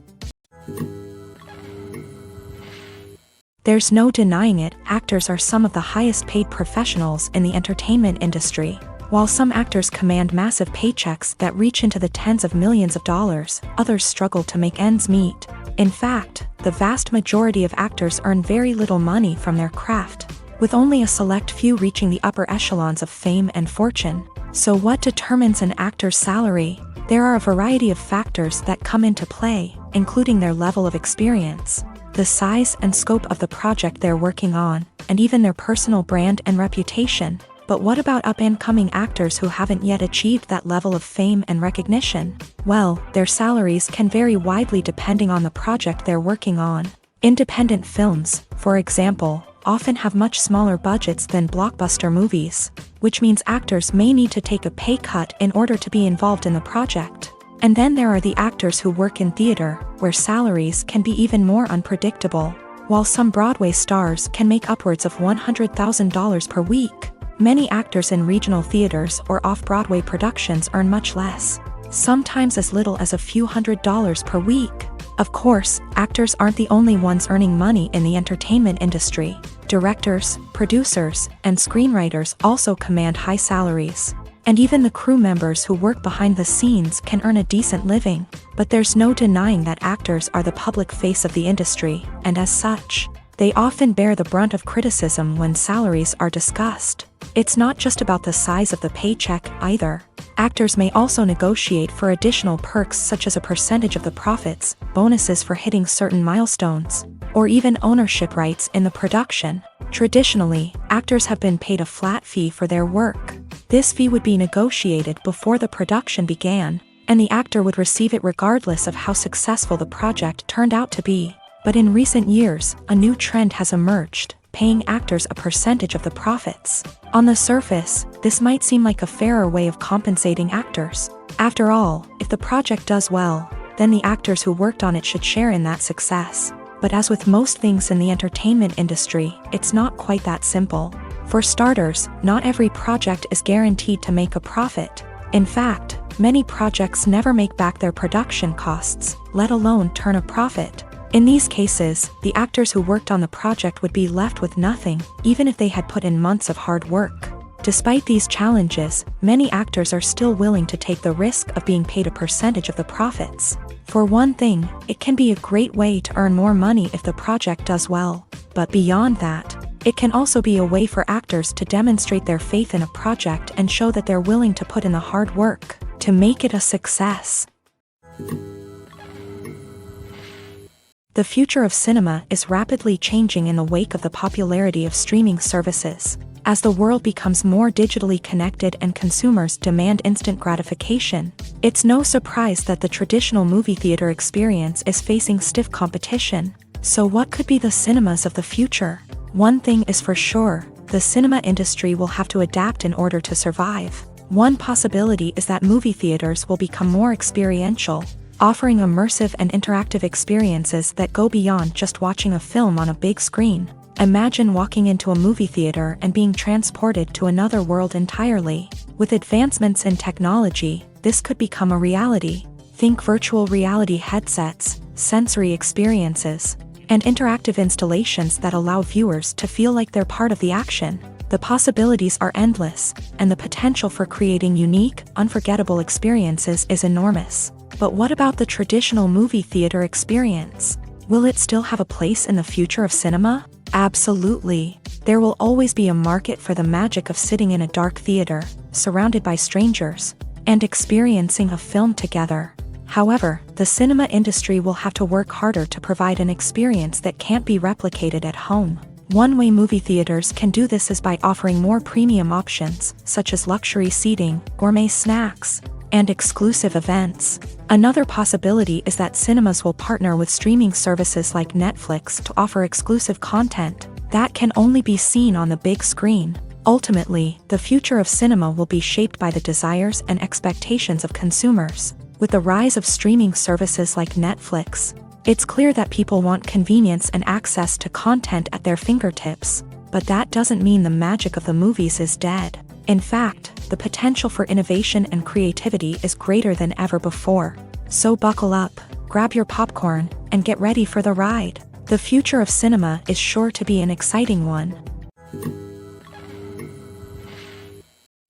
There's no denying it, actors are some of the highest paid professionals in the entertainment industry. While some actors command massive paychecks that reach into the tens of millions of dollars, others struggle to make ends meet. In fact, the vast majority of actors earn very little money from their craft, with only a select few reaching the upper echelons of fame and fortune. So what determines an actor's salary? There are a variety of factors that come into play, including their level of experience, the size and scope of the project they're working on, and even their personal brand and reputation. But what about up-and-coming actors who haven't yet achieved that level of fame and recognition? Well, their salaries can vary widely depending on the project they're working on. Independent films, for example, often have much smaller budgets than blockbuster movies, which means actors may need to take a pay cut in order to be involved in the project. And then there are the actors who work in theater, where salaries can be even more unpredictable. While some Broadway stars can make upwards of $100,000 per week, many actors in regional theaters or off-Broadway productions earn much less, sometimes as little as a few $100s per week. Of course, actors aren't the only ones earning money in the entertainment industry. Directors, producers, and screenwriters also command high salaries. And even the crew members who work behind the scenes can earn a decent living. But there's no denying that actors are the public face of the industry, and as such, they often bear the brunt of criticism when salaries are discussed. It's not just about the size of the paycheck, either. Actors may also negotiate for additional perks such as a percentage of the profits, bonuses for hitting certain milestones, or even ownership rights in the production. Traditionally, actors have been paid a flat fee for their work. This fee would be negotiated before the production began, and the actor would receive it regardless of how successful the project turned out to be. But in recent years, a new trend has emerged, paying actors a percentage of the profits. On the surface, this might seem like a fairer way of compensating actors. After all, if the project does well, then the actors who worked on it should share in that success. But as with most things in the entertainment industry, it's not quite that simple. For starters, not every project is guaranteed to make a profit. In fact, many projects never make back their production costs, let alone turn a profit. In these cases, the actors who worked on the project would be left with nothing, even if they had put in months of hard work. Despite these challenges, many actors are still willing to take the risk of being paid a percentage of the profits. For one thing, it can be a great way to earn more money if the project does well. But beyond that, it can also be a way for actors to demonstrate their faith in a project and show that they're willing to put in the hard work to make it a success. The future of cinema is rapidly changing in the wake of the popularity of streaming services. As the world becomes more digitally connected and consumers demand instant gratification, it's no surprise that the traditional movie theater experience is facing stiff competition. So what could be the cinemas of the future? One thing is for sure, the cinema industry will have to adapt in order to survive. One possibility is that movie theaters will become more experiential, offering immersive and interactive experiences that go beyond just watching a film on a big screen. Imagine walking into a movie theater and being transported to another world entirely. With advancements in technology, this could become a reality. Think virtual reality headsets, sensory experiences, and interactive installations that allow viewers to feel like they're part of the action. The possibilities are endless, and the potential for creating unique, unforgettable experiences is enormous. But what about the traditional movie theater experience? Will it still have a place in the future of cinema? Absolutely. There will always be a market for the magic of sitting in a dark theater, surrounded by strangers, and experiencing a film together. However, the cinema industry will have to work harder to provide an experience that can't be replicated at home. One way movie theaters can do this is by offering more premium options, such as luxury seating, gourmet snacks, and exclusive events. Another possibility is that cinemas will partner with streaming services like Netflix to offer exclusive content that can only be seen on the big screen. Ultimately, the future of cinema will be shaped by the desires and expectations of consumers. With the rise of streaming services like Netflix, it's clear that people want convenience and access to content at their fingertips. But that doesn't mean the magic of the movies is dead. In fact, the potential for innovation and creativity is greater than ever before. So buckle up, grab your popcorn, and get ready for the ride. The future of cinema is sure to be an exciting one.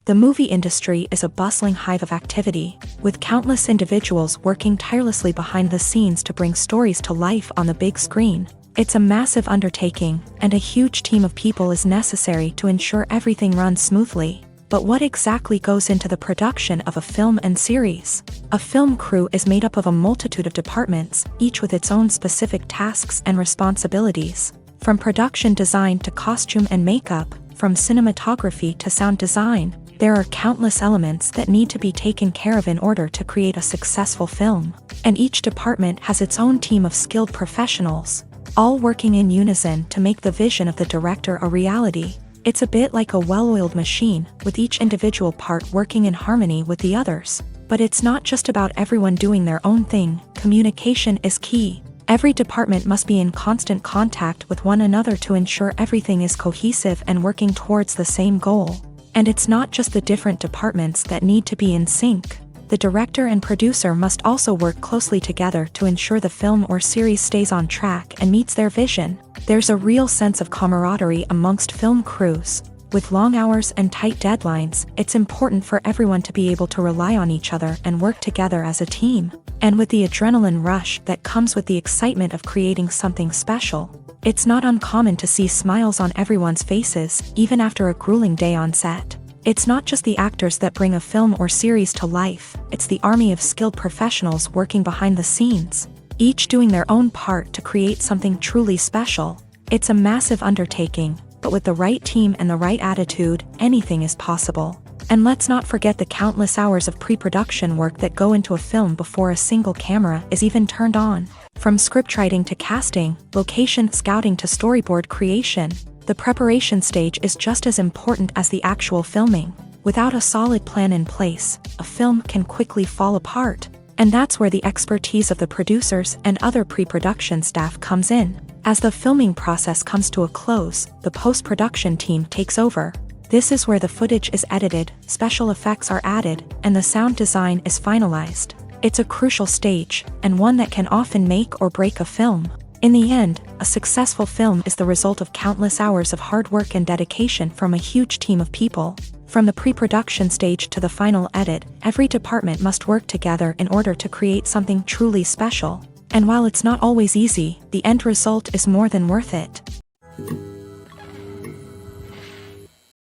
The movie industry is a bustling hive of activity, with countless individuals working tirelessly behind the scenes to bring stories to life on the big screen. It's a massive undertaking, and a huge team of people is necessary to ensure everything runs smoothly. But what exactly goes into the production of a film and series? A film crew is made up of a multitude of departments, each with its own specific tasks and responsibilities. From production design to costume and makeup, from cinematography to sound design, there are countless elements that need to be taken care of in order to create a successful film. And each department has its own team of skilled professionals, all working in unison to make the vision of the director a reality. It's a bit like a well-oiled machine, with each individual part working in harmony with the others. But it's not just about everyone doing their own thing. Communication is key. Every department must be in constant contact with one another to ensure everything is cohesive and working towards the same goal. And it's not just the different departments that need to be in sync. The director and producer must also work closely together to ensure the film or series stays on track and meets their vision. There's a real sense of camaraderie amongst film crews. With long hours and tight deadlines, it's important for everyone to be able to rely on each other and work together as a team. And with the adrenaline rush that comes with the excitement of creating something special, it's not uncommon to see smiles on everyone's faces, even after a grueling day on set. It's not just the actors that bring a film or series to life, it's the army of skilled professionals working behind the scenes, each doing their own part to create something truly special. It's a massive undertaking, but with the right team and the right attitude, anything is possible. And let's not forget the countless hours of pre-production work that go into a film before a single camera is even turned on. From scriptwriting to casting, location scouting to storyboard creation, the preparation stage is just as important as the actual filming. Without a solid plan in place, a film can quickly fall apart. And that's where the expertise of the producers and other pre-production staff comes in. As the filming process comes to a close, the post-production team takes over. This is where the footage is edited, special effects are added, and the sound design is finalized. It's a crucial stage, and one that can often make or break a film. In the end, a successful film is the result of countless hours of hard work and dedication from a huge team of people. From the pre-production stage to the final edit, every department must work together in order to create something truly special. And while it's not always easy, the end result is more than worth it.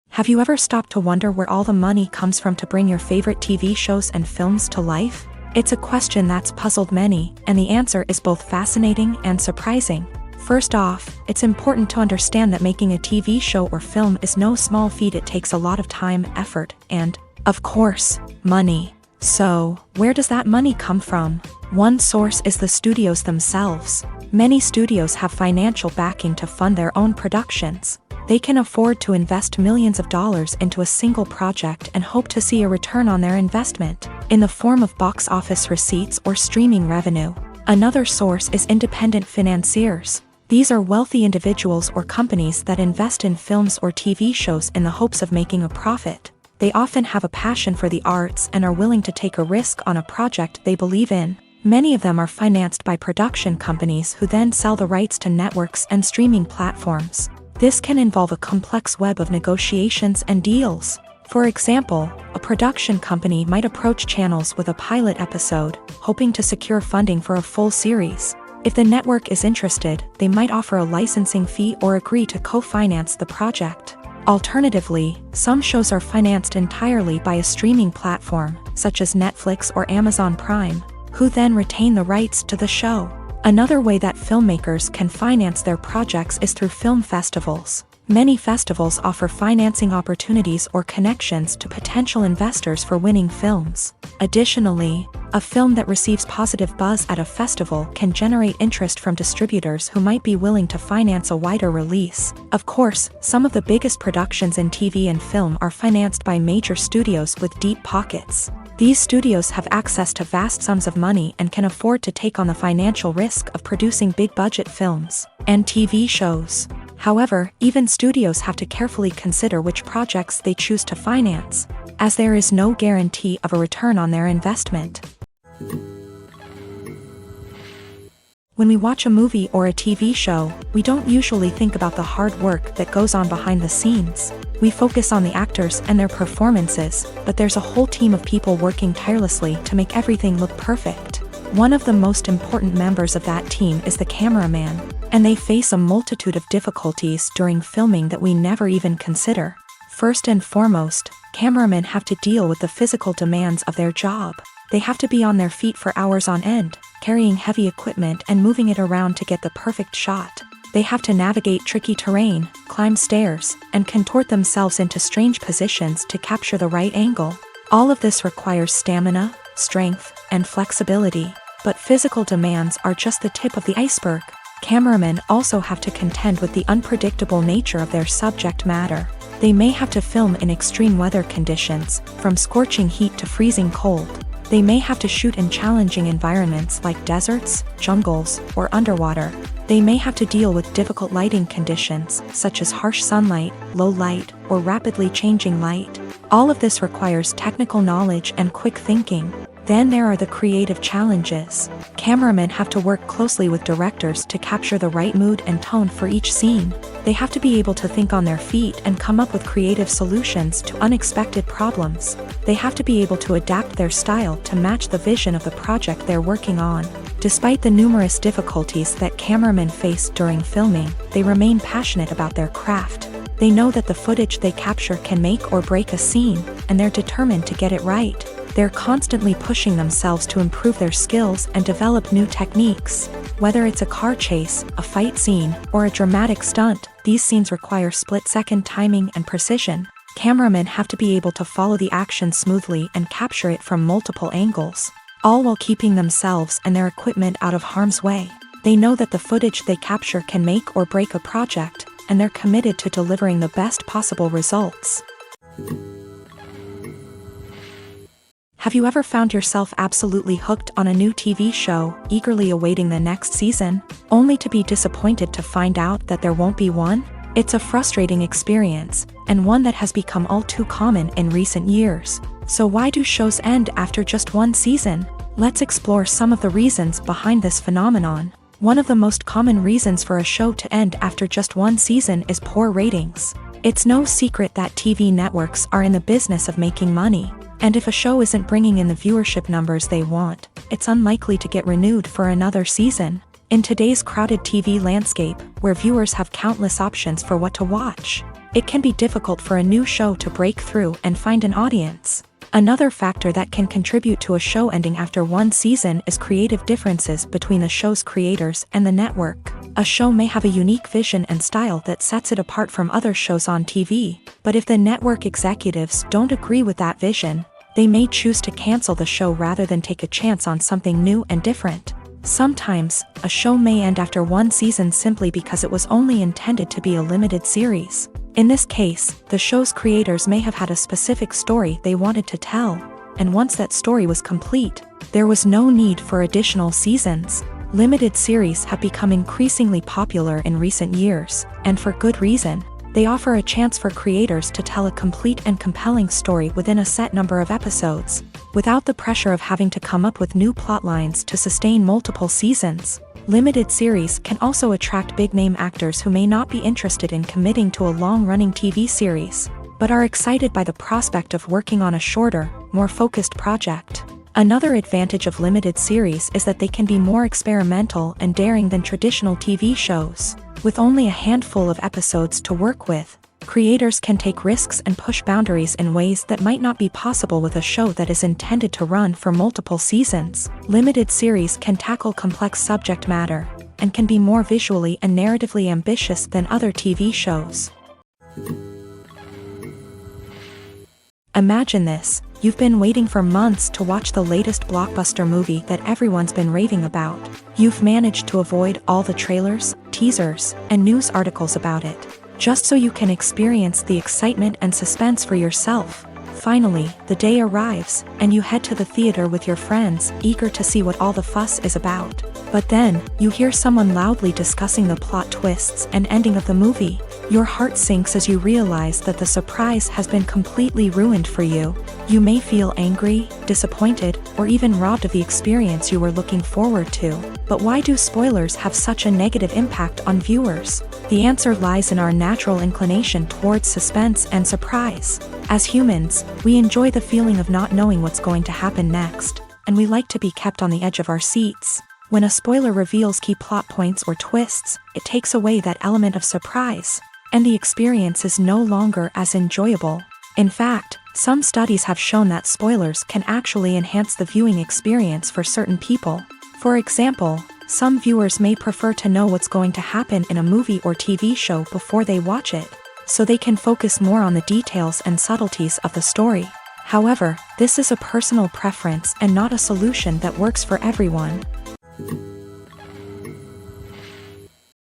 Have you ever stopped to wonder where all the money comes from to bring your favorite TV shows and films to life? It's a question that's puzzled many, and the answer is both fascinating and surprising. First off, it's important to understand that making a TV show or film is no small feat. It takes a lot of time, effort, and, of course, money. So, where does that money come from? One source is the studios themselves. Many studios have financial backing to fund their own productions. They can afford to invest millions of dollars into a single project and hope to see a return on their investment, in the form of box office receipts or streaming revenue. Another source is independent financiers. These are wealthy individuals or companies that invest in films or TV shows in the hopes of making a profit. They often have a passion for the arts and are willing to take a risk on a project they believe in. Many of them are financed by production companies who then sell the rights to networks and streaming platforms. This can involve a complex web of negotiations and deals. For example, a production company might approach channels with a pilot episode, hoping to secure funding for a full series. If the network is interested, they might offer a licensing fee or agree to co-finance the project. Alternatively, some shows are financed entirely by a streaming platform, such as Netflix or Amazon Prime, who then retain the rights to the show. Another way that filmmakers can finance their projects is through film festivals. Many festivals offer financing opportunities or connections to potential investors for winning films. Additionally, a film that receives positive buzz at a festival can generate interest from distributors who might be willing to finance a wider release. Of course, some of the biggest productions in TV and film are financed by major studios with deep pockets. These studios have access to vast sums of money and can afford to take on the financial risk of producing big-budget films and TV shows. However, even studios have to carefully consider which projects they choose to finance, as there is no guarantee of a return on their investment. When we watch a movie or a TV show, we don't usually think about the hard work that goes on behind the scenes. We focus on the actors and their performances, but there's a whole team of people working tirelessly to make everything look perfect. One of the most important members of that team is the cameraman, and they face a multitude of difficulties during filming that we never even consider. First and foremost, cameramen have to deal with the physical demands of their job. They have to be on their feet for hours on end, carrying heavy equipment and moving it around to get the perfect shot. They have to navigate tricky terrain, climb stairs, and contort themselves into strange positions to capture the right angle. All of this requires stamina, strength, and flexibility. But physical demands are just the tip of the iceberg. Cameramen also have to contend with the unpredictable nature of their subject matter. They may have to film in extreme weather conditions, from scorching heat to freezing cold. They may have to shoot in challenging environments like deserts, jungles, or underwater. They may have to deal with difficult lighting conditions, such as harsh sunlight, low light, or rapidly changing light. All of this requires technical knowledge and quick thinking. Then there are the creative challenges. Cameramen have to work closely with directors to capture the right mood and tone for each scene. They have to be able to think on their feet and come up with creative solutions to unexpected problems. They have to be able to adapt their style to match the vision of the project they're working on. Despite the numerous difficulties that cameramen face during filming, they remain passionate about their craft. They know that the footage they capture can make or break a scene, and they're determined to get it right. They're constantly pushing themselves to improve their skills and develop new techniques. Whether it's a car chase, a fight scene, or a dramatic stunt, these scenes require split-second timing and precision. Cameramen have to be able to follow the action smoothly and capture it from multiple angles, all while keeping themselves and their equipment out of harm's way. They know that the footage they capture can make or break a project, and they're committed to delivering the best possible results. Have you ever found yourself absolutely hooked on a new TV show, eagerly awaiting the next season, only to be disappointed to find out that there won't be one? It's a frustrating experience, and one that has become all too common in recent years. So why do shows end after just one season? Let's explore some of the reasons behind this phenomenon. One of the most common reasons for a show to end after just one season is poor ratings. It's no secret that TV networks are in the business of making money, and if a show isn't bringing in the viewership numbers they want, it's unlikely to get renewed for another season. In today's crowded TV landscape, where viewers have countless options for what to watch, it can be difficult for a new show to break through and find an audience. Another factor that can contribute to a show ending after one season is creative differences between the show's creators and the network. A show may have a unique vision and style that sets it apart from other shows on TV, but if the network executives don't agree with that vision, they may choose to cancel the show rather than take a chance on something new and different. Sometimes, a show may end after one season simply because it was only intended to be a limited series. In this case, the show's creators may have had a specific story they wanted to tell, and once that story was complete, there was no need for additional seasons. Limited series have become increasingly popular in recent years, and for good reason. They offer a chance for creators to tell a complete and compelling story within a set number of episodes, without the pressure of having to come up with new plotlines to sustain multiple seasons. Limited series can also attract big-name actors who may not be interested in committing to a long-running TV series, but are excited by the prospect of working on a shorter, more focused project. Another advantage of limited series is that they can be more experimental and daring than traditional TV shows. With only a handful of episodes to work with, creators can take risks and push boundaries in ways that might not be possible with a show that is intended to run for multiple seasons. Limited series can tackle complex subject matter, and can be more visually and narratively ambitious than other TV shows. Imagine this: you've been waiting for months to watch the latest blockbuster movie that everyone's been raving about. You've managed to avoid all the trailers, teasers, and news articles about it, just so you can experience the excitement and suspense for yourself. Finally, the day arrives, and you head to the theater with your friends, eager to see what all the fuss is about. But then, you hear someone loudly discussing the plot twists and ending of the movie. Your heart sinks as you realize that the surprise has been completely ruined for you. You may feel angry, disappointed, or even robbed of the experience you were looking forward to. But why do spoilers have such a negative impact on viewers? The answer lies in our natural inclination towards suspense and surprise. As humans, we enjoy the feeling of not knowing what's going to happen next, and we like to be kept on the edge of our seats. When a spoiler reveals key plot points or twists, it takes away that element of surprise, and the experience is no longer as enjoyable. In fact, some studies have shown that spoilers can actually enhance the viewing experience for certain people. For example, some viewers may prefer to know what's going to happen in a movie or TV show before they watch it, so they can focus more on the details and subtleties of the story. However, this is a personal preference and not a solution that works for everyone.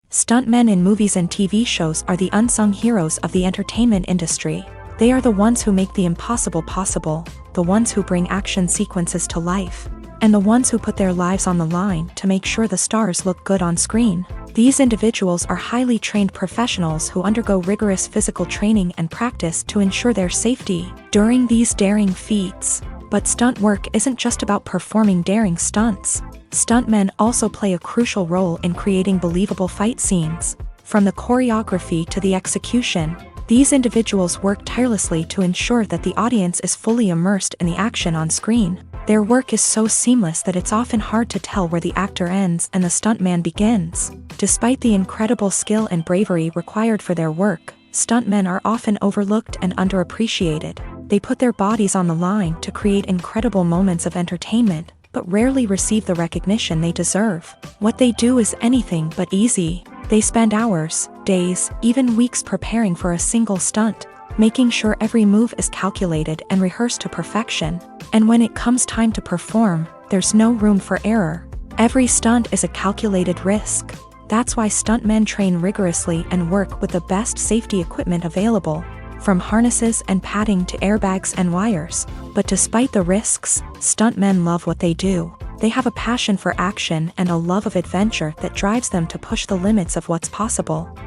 Stuntmen in movies and TV shows are the unsung heroes of the entertainment industry. They are the ones who make the impossible possible, the ones who bring action sequences to life, and the ones who put their lives on the line to make sure the stars look good on screen. These individuals are highly trained professionals who undergo rigorous physical training and practice to ensure their safety during these daring feats. But stunt work isn't just about performing daring stunts. Stuntmen also play a crucial role in creating believable fight scenes. From the choreography to the execution, these individuals work tirelessly to ensure that the audience is fully immersed in the action on screen. Their work is so seamless that it's often hard to tell where the actor ends and the stuntman begins. Despite the incredible skill and bravery required for their work, stuntmen are often overlooked and underappreciated. They put their bodies on the line to create incredible moments of entertainment, but rarely receive the recognition they deserve. What they do is anything but easy. They spend hours, days, even weeks preparing for a single stunt, making sure every move is calculated and rehearsed to perfection. And when it comes time to perform, there's no room for error. Every stunt is a calculated risk. That's why stuntmen train rigorously and work with the best safety equipment available, from harnesses and padding to airbags and wires. But despite the risks, stuntmen love what they do. They have a passion for action and a love of adventure that drives them to push the limits of what's possible.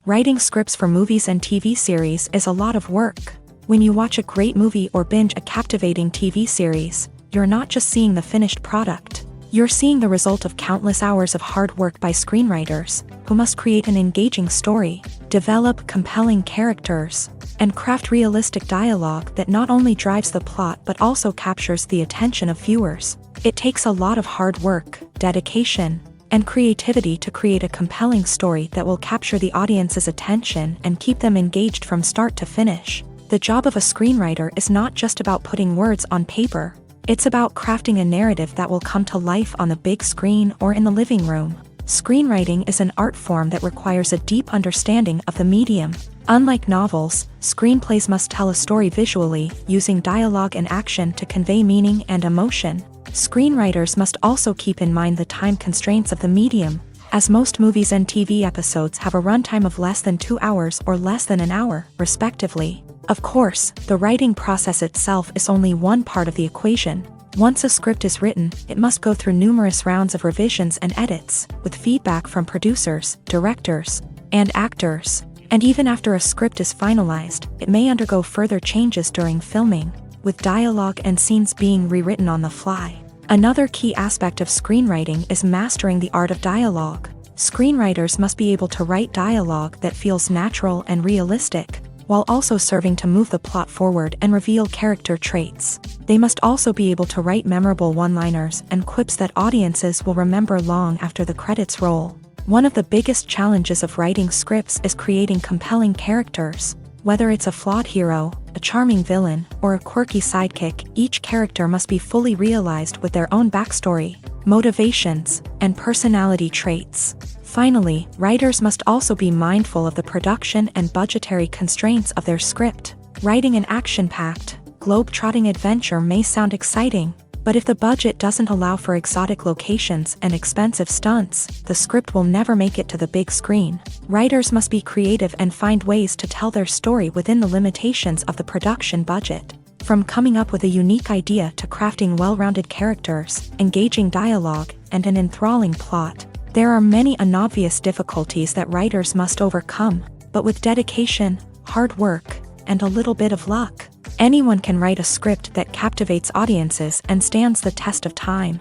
Writing scripts for movies and TV series is a lot of work. When you watch a great movie or binge a captivating TV series, you're not just seeing the finished product. You're seeing the result of countless hours of hard work by screenwriters, who must create an engaging story, develop compelling characters, and craft realistic dialogue that not only drives the plot but also captures the attention of viewers. It takes a lot of hard work, dedication, and creativity to create a compelling story that will capture the audience's attention and keep them engaged from start to finish. The job of a screenwriter is not just about putting words on paper. It's about crafting a narrative that will come to life on the big screen or in the living room. Screenwriting is an art form that requires a deep understanding of the medium. Unlike novels, screenplays must tell a story visually, using dialogue and action to convey meaning and emotion. Screenwriters must also keep in mind the time constraints of the medium, as most movies and TV episodes have a runtime of less than 2 hours or less than an hour, respectively. Of course, the writing process itself is only one part of the equation. Once a script is written, it must go through numerous rounds of revisions and edits, with feedback from producers, directors, and actors. And even after a script is finalized, it may undergo further changes during filming, with dialogue and scenes being rewritten on the fly. Another key aspect of screenwriting is mastering the art of dialogue. Screenwriters must be able to write dialogue that feels natural and realistic, while also serving to move the plot forward and reveal character traits. They must also be able to write memorable one-liners and quips that audiences will remember long after the credits roll. One of the biggest challenges of writing scripts is creating compelling characters. Whether it's a flawed hero, a charming villain, or a quirky sidekick, each character must be fully realized with their own backstory, motivations, and personality traits. Finally, writers must also be mindful of the production and budgetary constraints of their script. Writing an action-packed, globe-trotting adventure may sound exciting, but if the budget doesn't allow for exotic locations and expensive stunts, the script will never make it to the big screen. Writers must be creative and find ways to tell their story within the limitations of the production budget. From coming up with a unique idea to crafting well-rounded characters, engaging dialogue, and an enthralling plot, there are many unobvious difficulties that writers must overcome, but with dedication, hard work, and a little bit of luck, anyone can write a script that captivates audiences and stands the test of time.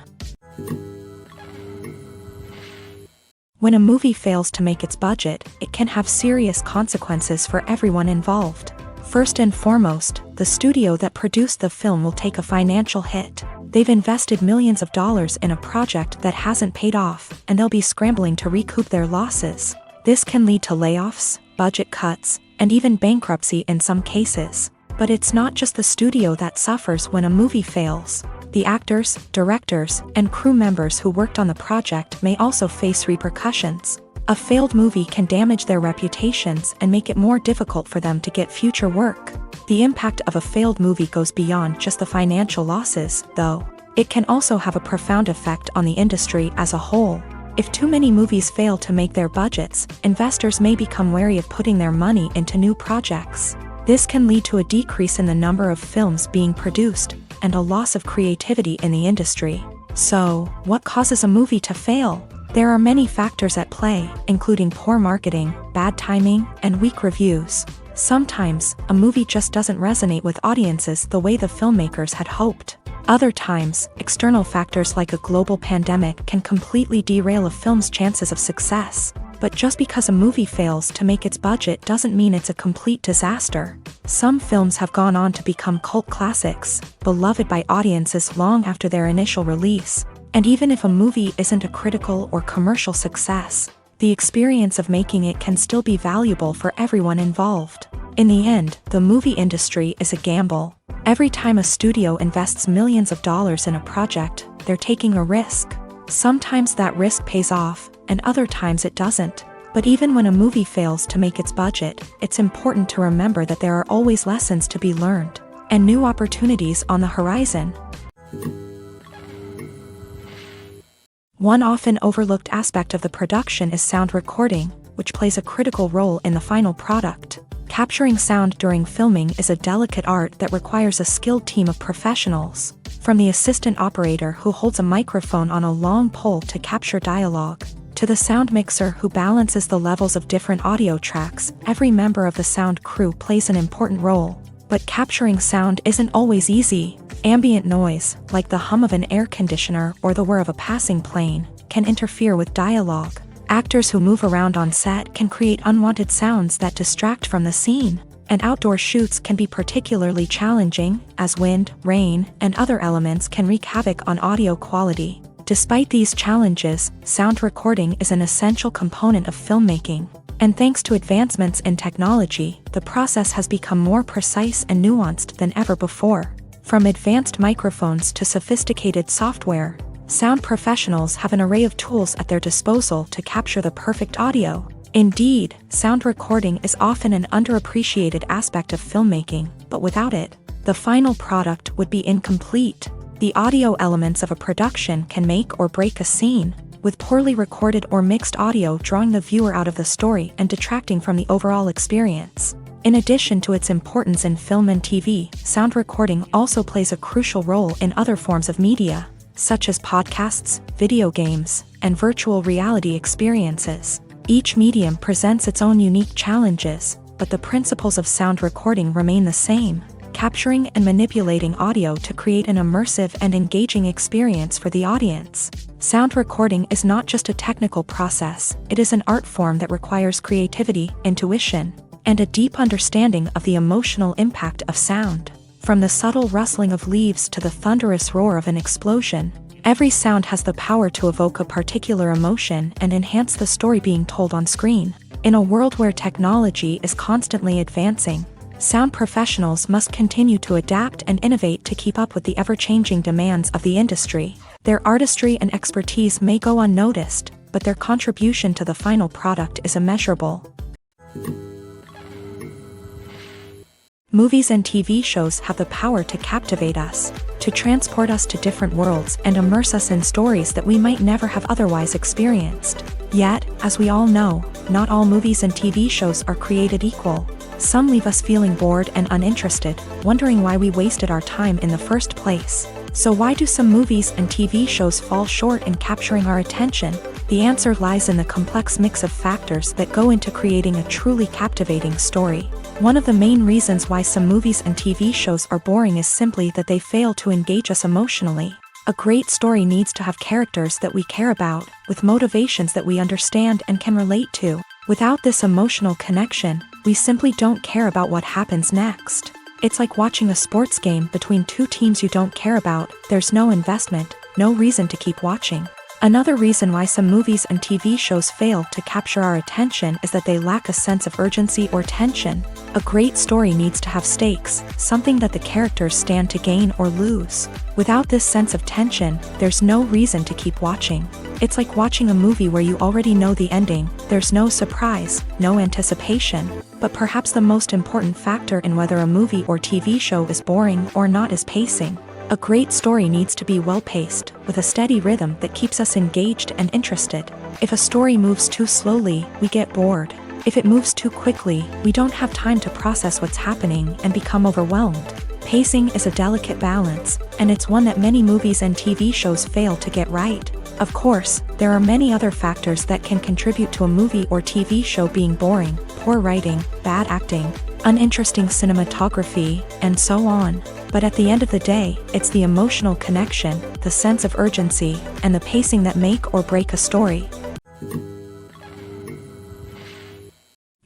When a movie fails to make its budget, it can have serious consequences for everyone involved. First and foremost, the studio that produced the film will take a financial hit. They've invested millions of dollars in a project that hasn't paid off, and they'll be scrambling to recoup their losses. This can lead to layoffs, budget cuts, and even bankruptcy in some cases. But it's not just the studio that suffers when a movie fails. The actors, directors, and crew members who worked on the project may also face repercussions. A failed movie can damage their reputations and make it more difficult for them to get future work. The impact of a failed movie goes beyond just the financial losses, though. It can also have a profound effect on the industry as a whole. If too many movies fail to make their budgets, investors may become wary of putting their money into new projects. This can lead to a decrease in the number of films being produced, and a loss of creativity in the industry. So, what causes a movie to fail? There are many factors at play, including poor marketing, bad timing, and weak reviews. Sometimes, a movie just doesn't resonate with audiences the way the filmmakers had hoped. Other times, external factors like a global pandemic can completely derail a film's chances of success. But just because a movie fails to make its budget doesn't mean it's a complete disaster. Some films have gone on to become cult classics, beloved by audiences long after their initial release. And even if a movie isn't a critical or commercial success, the experience of making it can still be valuable for everyone involved. In the end, the movie industry is a gamble. Every time a studio invests millions of dollars in a project, they're taking a risk. Sometimes that risk pays off, and other times it doesn't. But even when a movie fails to make its budget, it's important to remember that there are always lessons to be learned and new opportunities on the horizon. One often overlooked aspect of the production is sound recording, which plays a critical role in the final product. Capturing sound during filming is a delicate art that requires a skilled team of professionals, from the assistant operator who holds a microphone on a long pole to capture dialogue, to the sound mixer who balances the levels of different audio tracks. Every member of the sound crew plays an important role. But capturing sound isn't always easy. Ambient noise, like the hum of an air conditioner or the whir of a passing plane, can interfere with dialogue. Actors who move around on set can create unwanted sounds that distract from the scene. And outdoor shoots can be particularly challenging, as wind, rain, and other elements can wreak havoc on audio quality. Despite these challenges, sound recording is an essential component of filmmaking. And thanks to advancements in technology, the process has become more precise and nuanced than ever before. From advanced microphones to sophisticated software, sound professionals have an array of tools at their disposal to capture the perfect audio. Indeed, sound recording is often an underappreciated aspect of filmmaking, but without it, the final product would be incomplete. The audio elements of a production can make or break a scene, with poorly recorded or mixed audio drawing the viewer out of the story and detracting from the overall experience. In addition to its importance in film and TV, sound recording also plays a crucial role in other forms of media, such as podcasts, video games, and virtual reality experiences. Each medium presents its own unique challenges, but the principles of sound recording remain the same: capturing and manipulating audio to create an immersive and engaging experience for the audience. Sound recording is not just a technical process, it is an art form that requires creativity, intuition, and a deep understanding of the emotional impact of sound. From the subtle rustling of leaves to the thunderous roar of an explosion, every sound has the power to evoke a particular emotion and enhance the story being told on screen. In a world where technology is constantly advancing, sound professionals must continue to adapt and innovate to keep up with the ever-changing demands of the industry. Their artistry and expertise may go unnoticed, but their contribution to the final product is immeasurable. Movies and TV shows have the power to captivate us, to transport us to different worlds and immerse us in stories that we might never have otherwise experienced. Yet, as we all know, not all movies and TV shows are created equal. Some leave us feeling bored and uninterested, wondering why we wasted our time in the first place. So why do some movies and TV shows fall short in capturing our attention? The answer lies in the complex mix of factors that go into creating a truly captivating story. One of the main reasons why some movies and TV shows are boring is simply that they fail to engage us emotionally. A great story needs to have characters that we care about, with motivations that we understand and can relate to. Without this emotional connection, we simply don't care about what happens next. It's like watching a sports game between two teams you don't care about. There's no investment, no reason to keep watching. Another reason why some movies and TV shows fail to capture our attention is that they lack a sense of urgency or tension. A great story needs to have stakes, something that the characters stand to gain or lose. Without this sense of tension, there's no reason to keep watching. It's like watching a movie where you already know the ending. There's no surprise, no anticipation. But perhaps the most important factor in whether a movie or TV show is boring or not is pacing. A great story needs to be well-paced, with a steady rhythm that keeps us engaged and interested. If a story moves too slowly, we get bored. If it moves too quickly, we don't have time to process what's happening and become overwhelmed. Pacing is a delicate balance, and it's one that many movies and TV shows fail to get right. Of course, there are many other factors that can contribute to a movie or TV show being boring: poor writing, bad acting, uninteresting cinematography, and so on. But at the end of the day, it's the emotional connection, the sense of urgency, and the pacing that make or break a story.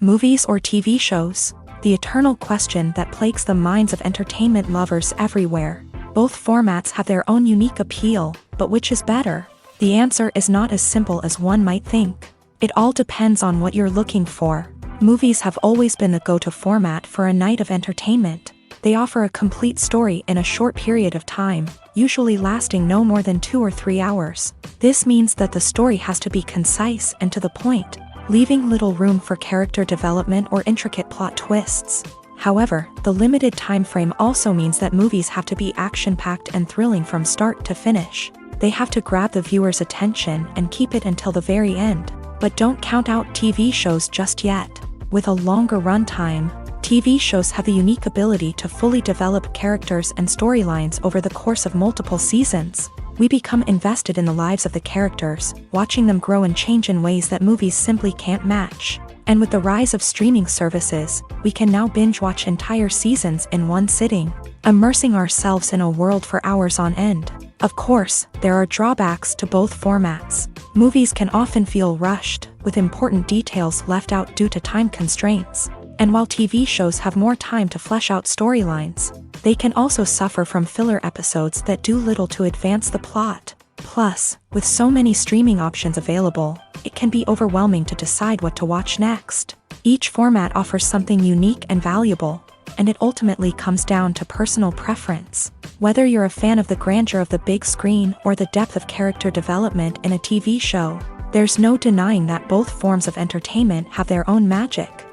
Movies or TV shows? The eternal question that plagues the minds of entertainment lovers everywhere. Both formats have their own unique appeal, but which is better? The answer is not as simple as one might think. It all depends on what you're looking for. Movies have always been the go-to format for a night of entertainment. They offer a complete story in a short period of time, usually lasting no more than 2 or 3 hours. This means that the story has to be concise and to the point. leaving little room for character development or intricate plot twists. However, the limited time frame also means that movies have to be action-packed and thrilling from start to finish. They have to grab the viewer's attention and keep it until the very end. But don't count out TV shows just yet. With a longer runtime, TV shows have the unique ability to fully develop characters and storylines over the course of multiple seasons. We become invested in the lives of the characters, watching them grow and change in ways that movies simply can't match. And with the rise of streaming services, we can now binge-watch entire seasons in one sitting, immersing ourselves in a world for hours on end. Of course, there are drawbacks to both formats. Movies can often feel rushed, with important details left out due to time constraints. And while TV shows have more time to flesh out storylines, they can also suffer from filler episodes that do little to advance the plot. Plus, with so many streaming options available, it can be overwhelming to decide what to watch next. Each format offers something unique and valuable, and it ultimately comes down to personal preference. Whether you're a fan of the grandeur of the big screen or the depth of character development in a TV show, there's no denying that both forms of entertainment have their own magic.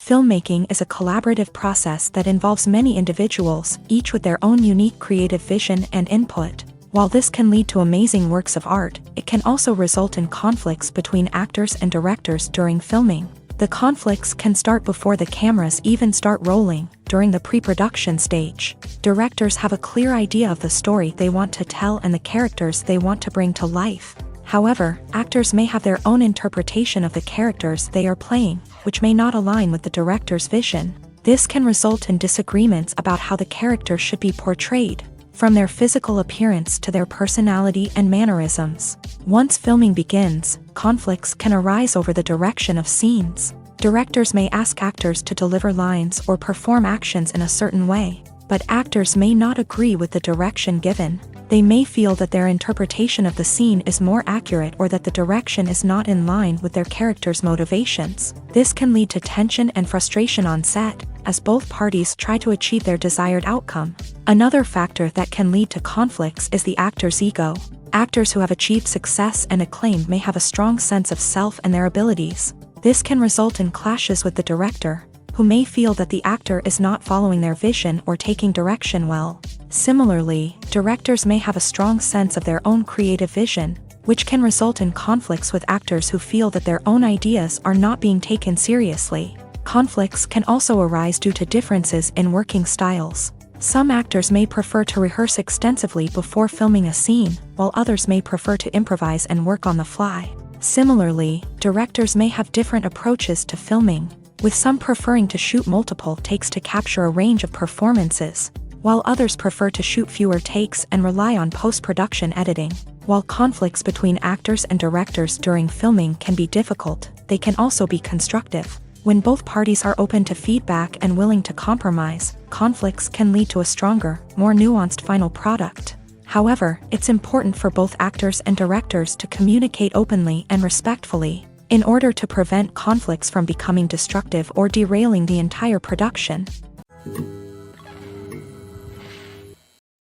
Filmmaking is a collaborative process that involves many individuals, each with their own unique creative vision and input. While this can lead to amazing works of art, it can also result in conflicts between actors and directors during filming. The conflicts can start before the cameras even start rolling, during the pre-production stage. Directors have a clear idea of the story they want to tell and the characters they want to bring to life. However, actors may have their own interpretation of the characters they are playing, which may not align with the director's vision. This can result in disagreements about how the character should be portrayed, from their physical appearance to their personality and mannerisms. Once filming begins, conflicts can arise over the direction of scenes. Directors may ask actors to deliver lines or perform actions in a certain way, but actors may not agree with the direction given. They may feel that their interpretation of the scene is more accurate or that the direction is not in line with their character's motivations. This can lead to tension and frustration on set, as both parties try to achieve their desired outcome. Another factor that can lead to conflicts is the actor's ego. Actors who have achieved success and acclaim may have a strong sense of self and their abilities. This can result in clashes with the director, who may feel that the actor is not following their vision or taking direction well. Similarly, directors may have a strong sense of their own creative vision, which can result in conflicts with actors who feel that their own ideas are not being taken seriously. Conflicts can also arise due to differences in working styles. Some actors may prefer to rehearse extensively before filming a scene, while others may prefer to improvise and work on the fly. Similarly, directors may have different approaches to filming, with some preferring to shoot multiple takes to capture a range of performances, while others prefer to shoot fewer takes and rely on post-production editing. While conflicts between actors and directors during filming can be difficult, they can also be constructive. When both parties are open to feedback and willing to compromise, conflicts can lead to a stronger, more nuanced final product. However, it's important for both actors and directors to communicate openly and respectfully, in order to prevent conflicts from becoming destructive or derailing the entire production.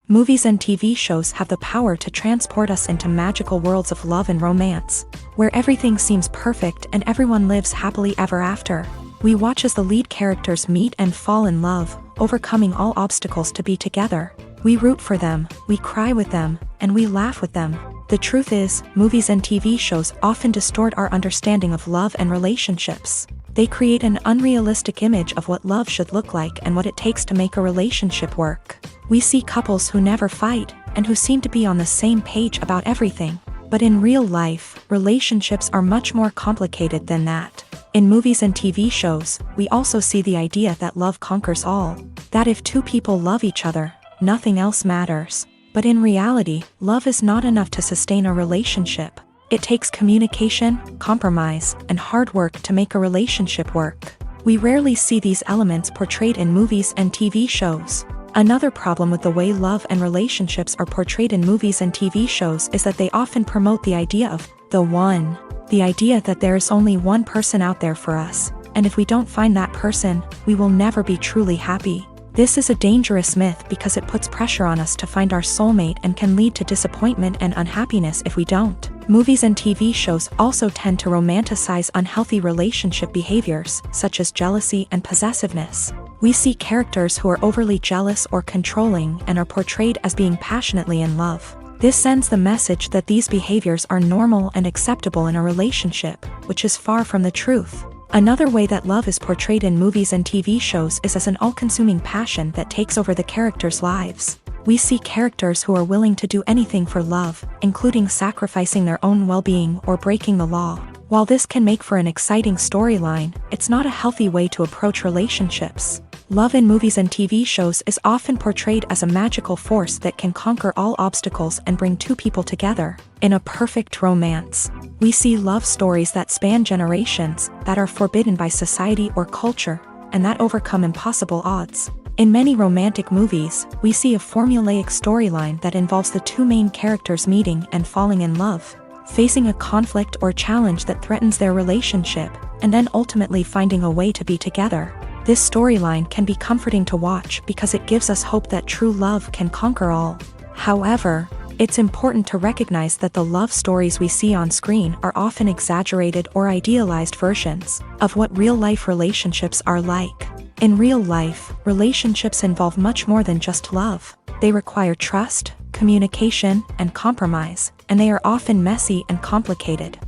Movies and TV shows have the power to transport us into magical worlds of love and romance, where everything seems perfect and everyone lives happily ever after. We watch as the lead characters meet and fall in love, overcoming all obstacles to be together. We root for them, we cry with them, and we laugh with them. The truth is, movies and TV shows often distort our understanding of love and relationships. They create an unrealistic image of what love should look like and what it takes to make a relationship work. We see couples who never fight, and who seem to be on the same page about everything. But in real life, relationships are much more complicated than that. In movies and TV shows, we also see the idea that love conquers all. That if two people love each other, nothing else matters. But in reality, love is not enough to sustain a relationship. It takes communication, compromise, and hard work to make a relationship work. We rarely see these elements portrayed in movies and TV shows. Another problem with the way love and relationships are portrayed in movies and TV shows is that they often promote the idea of the one. The idea that there is only one person out there for us, and if we don't find that person, we will never be truly happy. This is a dangerous myth because it puts pressure on us to find our soulmate and can lead to disappointment and unhappiness if we don't. Movies and TV shows also tend to romanticize unhealthy relationship behaviors, such as jealousy and possessiveness. We see characters who are overly jealous or controlling and are portrayed as being passionately in love. This sends the message that these behaviors are normal and acceptable in a relationship, which is far from the truth. Another way that love is portrayed in movies and TV shows is as an all-consuming passion that takes over the characters' lives. We see characters who are willing to do anything for love, including sacrificing their own well-being or breaking the law. While this can make for an exciting storyline, it's not a healthy way to approach relationships. Love in movies and TV shows is often portrayed as a magical force that can conquer all obstacles and bring two people together. In a perfect romance, we see love stories that span generations, that are forbidden by society or culture, and that overcome impossible odds. In many romantic movies, we see a formulaic storyline that involves the two main characters meeting and falling in love, facing a conflict or challenge that threatens their relationship, and then ultimately finding a way to be together. This storyline can be comforting to watch because it gives us hope that true love can conquer all. However, it's important to recognize that the love stories we see on screen are often exaggerated or idealized versions of what real-life relationships are like. In real life, relationships involve much more than just love. They require trust, communication, and compromise, and they are often messy and complicated.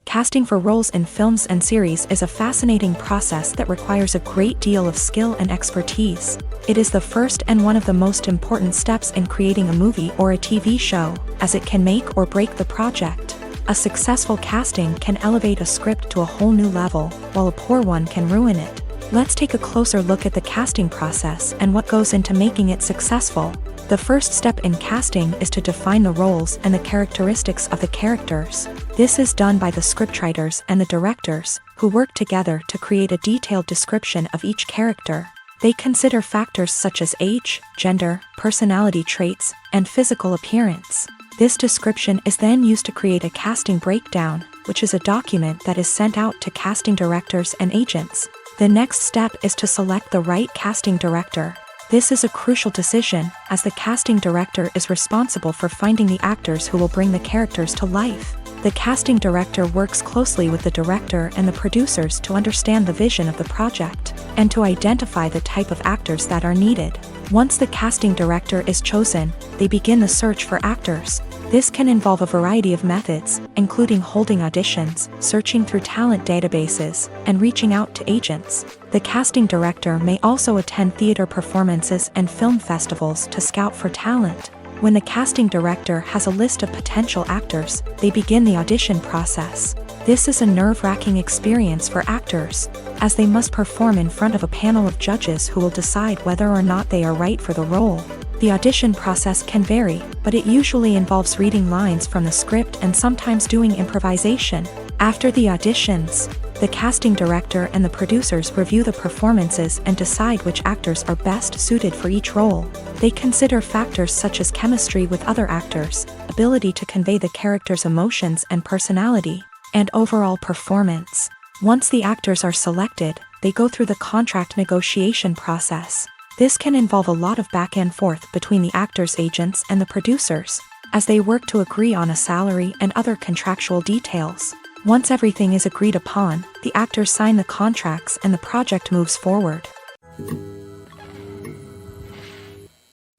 Casting for roles in films and series is a fascinating process that requires a great deal of skill and expertise. It is the first and one of the most important steps in creating a movie or a TV show, as it can make or break the project. A successful casting can elevate a script to a whole new level, while a poor one can ruin it. Let's take a closer look at the casting process and what goes into making it successful. The first step in casting is to define the roles and the characteristics of the characters. This is done by the scriptwriters and the directors, who work together to create a detailed description of each character. They consider factors such as age, gender, personality traits, and physical appearance. This description is then used to create a casting breakdown, which is a document that is sent out to casting directors and agents. The next step is to select the right casting director. This is a crucial decision, as the casting director is responsible for finding the actors who will bring the characters to life. The casting director works closely with the director and the producers to understand the vision of the project, and to identify the type of actors that are needed. Once the casting director is chosen, they begin the search for actors. This can involve a variety of methods, including holding auditions, searching through talent databases, and reaching out to agents. The casting director may also attend theater performances and film festivals to scout for talent. When the casting director has a list of potential actors, they begin the audition process. This is a nerve-wracking experience for actors, as they must perform in front of a panel of judges who will decide whether or not they are right for the role. The audition process can vary, but it usually involves reading lines from the script and sometimes doing improvisation. After the auditions, the casting director and the producers review the performances and decide which actors are best suited for each role. They consider factors such as chemistry with other actors, ability to convey the character's emotions and personality, and overall performance. Once the actors are selected, they go through the contract negotiation process. This can involve a lot of back and forth between the actors' agents and the producers, as they work to agree on a salary and other contractual details. Once everything is agreed upon, the actors sign the contracts and the project moves forward.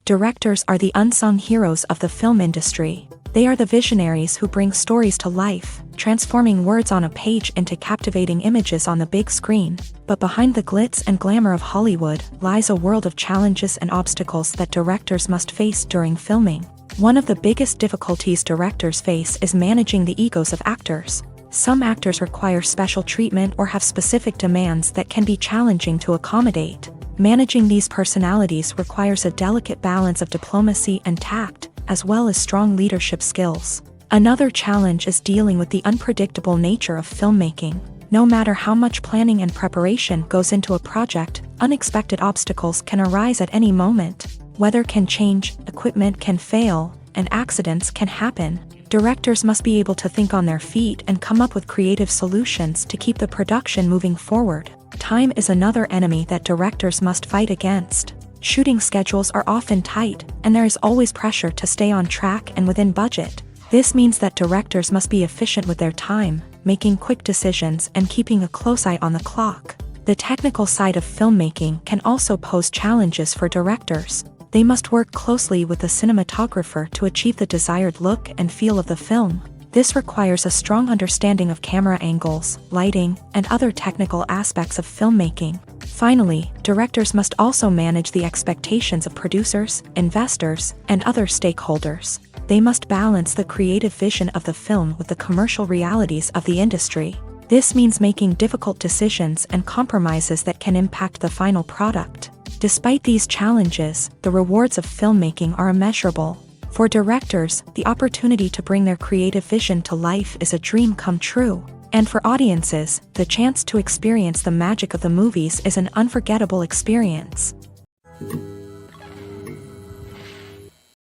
Directors are the unsung heroes of the film industry. They are the visionaries who bring stories to life, transforming words on a page into captivating images on the big screen. But behind the glitz and glamour of Hollywood lies a world of challenges and obstacles that directors must face during filming. One of the biggest difficulties directors face is managing the egos of actors. Some actors require special treatment or have specific demands that can be challenging to accommodate. Managing these personalities requires a delicate balance of diplomacy and tact, as well as strong leadership skills. Another challenge is dealing with the unpredictable nature of filmmaking. No matter how much planning and preparation goes into a project, unexpected obstacles can arise at any moment. Weather can change, equipment can fail, and accidents can happen. Directors must be able to think on their feet and come up with creative solutions to keep the production moving forward. Time is another enemy that directors must fight against. Shooting schedules are often tight, and there is always pressure to stay on track and within budget. This means that directors must be efficient with their time, making quick decisions and keeping a close eye on the clock. The technical side of filmmaking can also pose challenges for directors. They must work closely with the cinematographer to achieve the desired look and feel of the film. This requires a strong understanding of camera angles, lighting, and other technical aspects of filmmaking. Finally, directors must also manage the expectations of producers, investors, and other stakeholders. They must balance the creative vision of the film with the commercial realities of the industry. This means making difficult decisions and compromises that can impact the final product. Despite these challenges, the rewards of filmmaking are immeasurable. For directors, the opportunity to bring their creative vision to life is a dream come true. And for audiences, the chance to experience the magic of the movies is an unforgettable experience.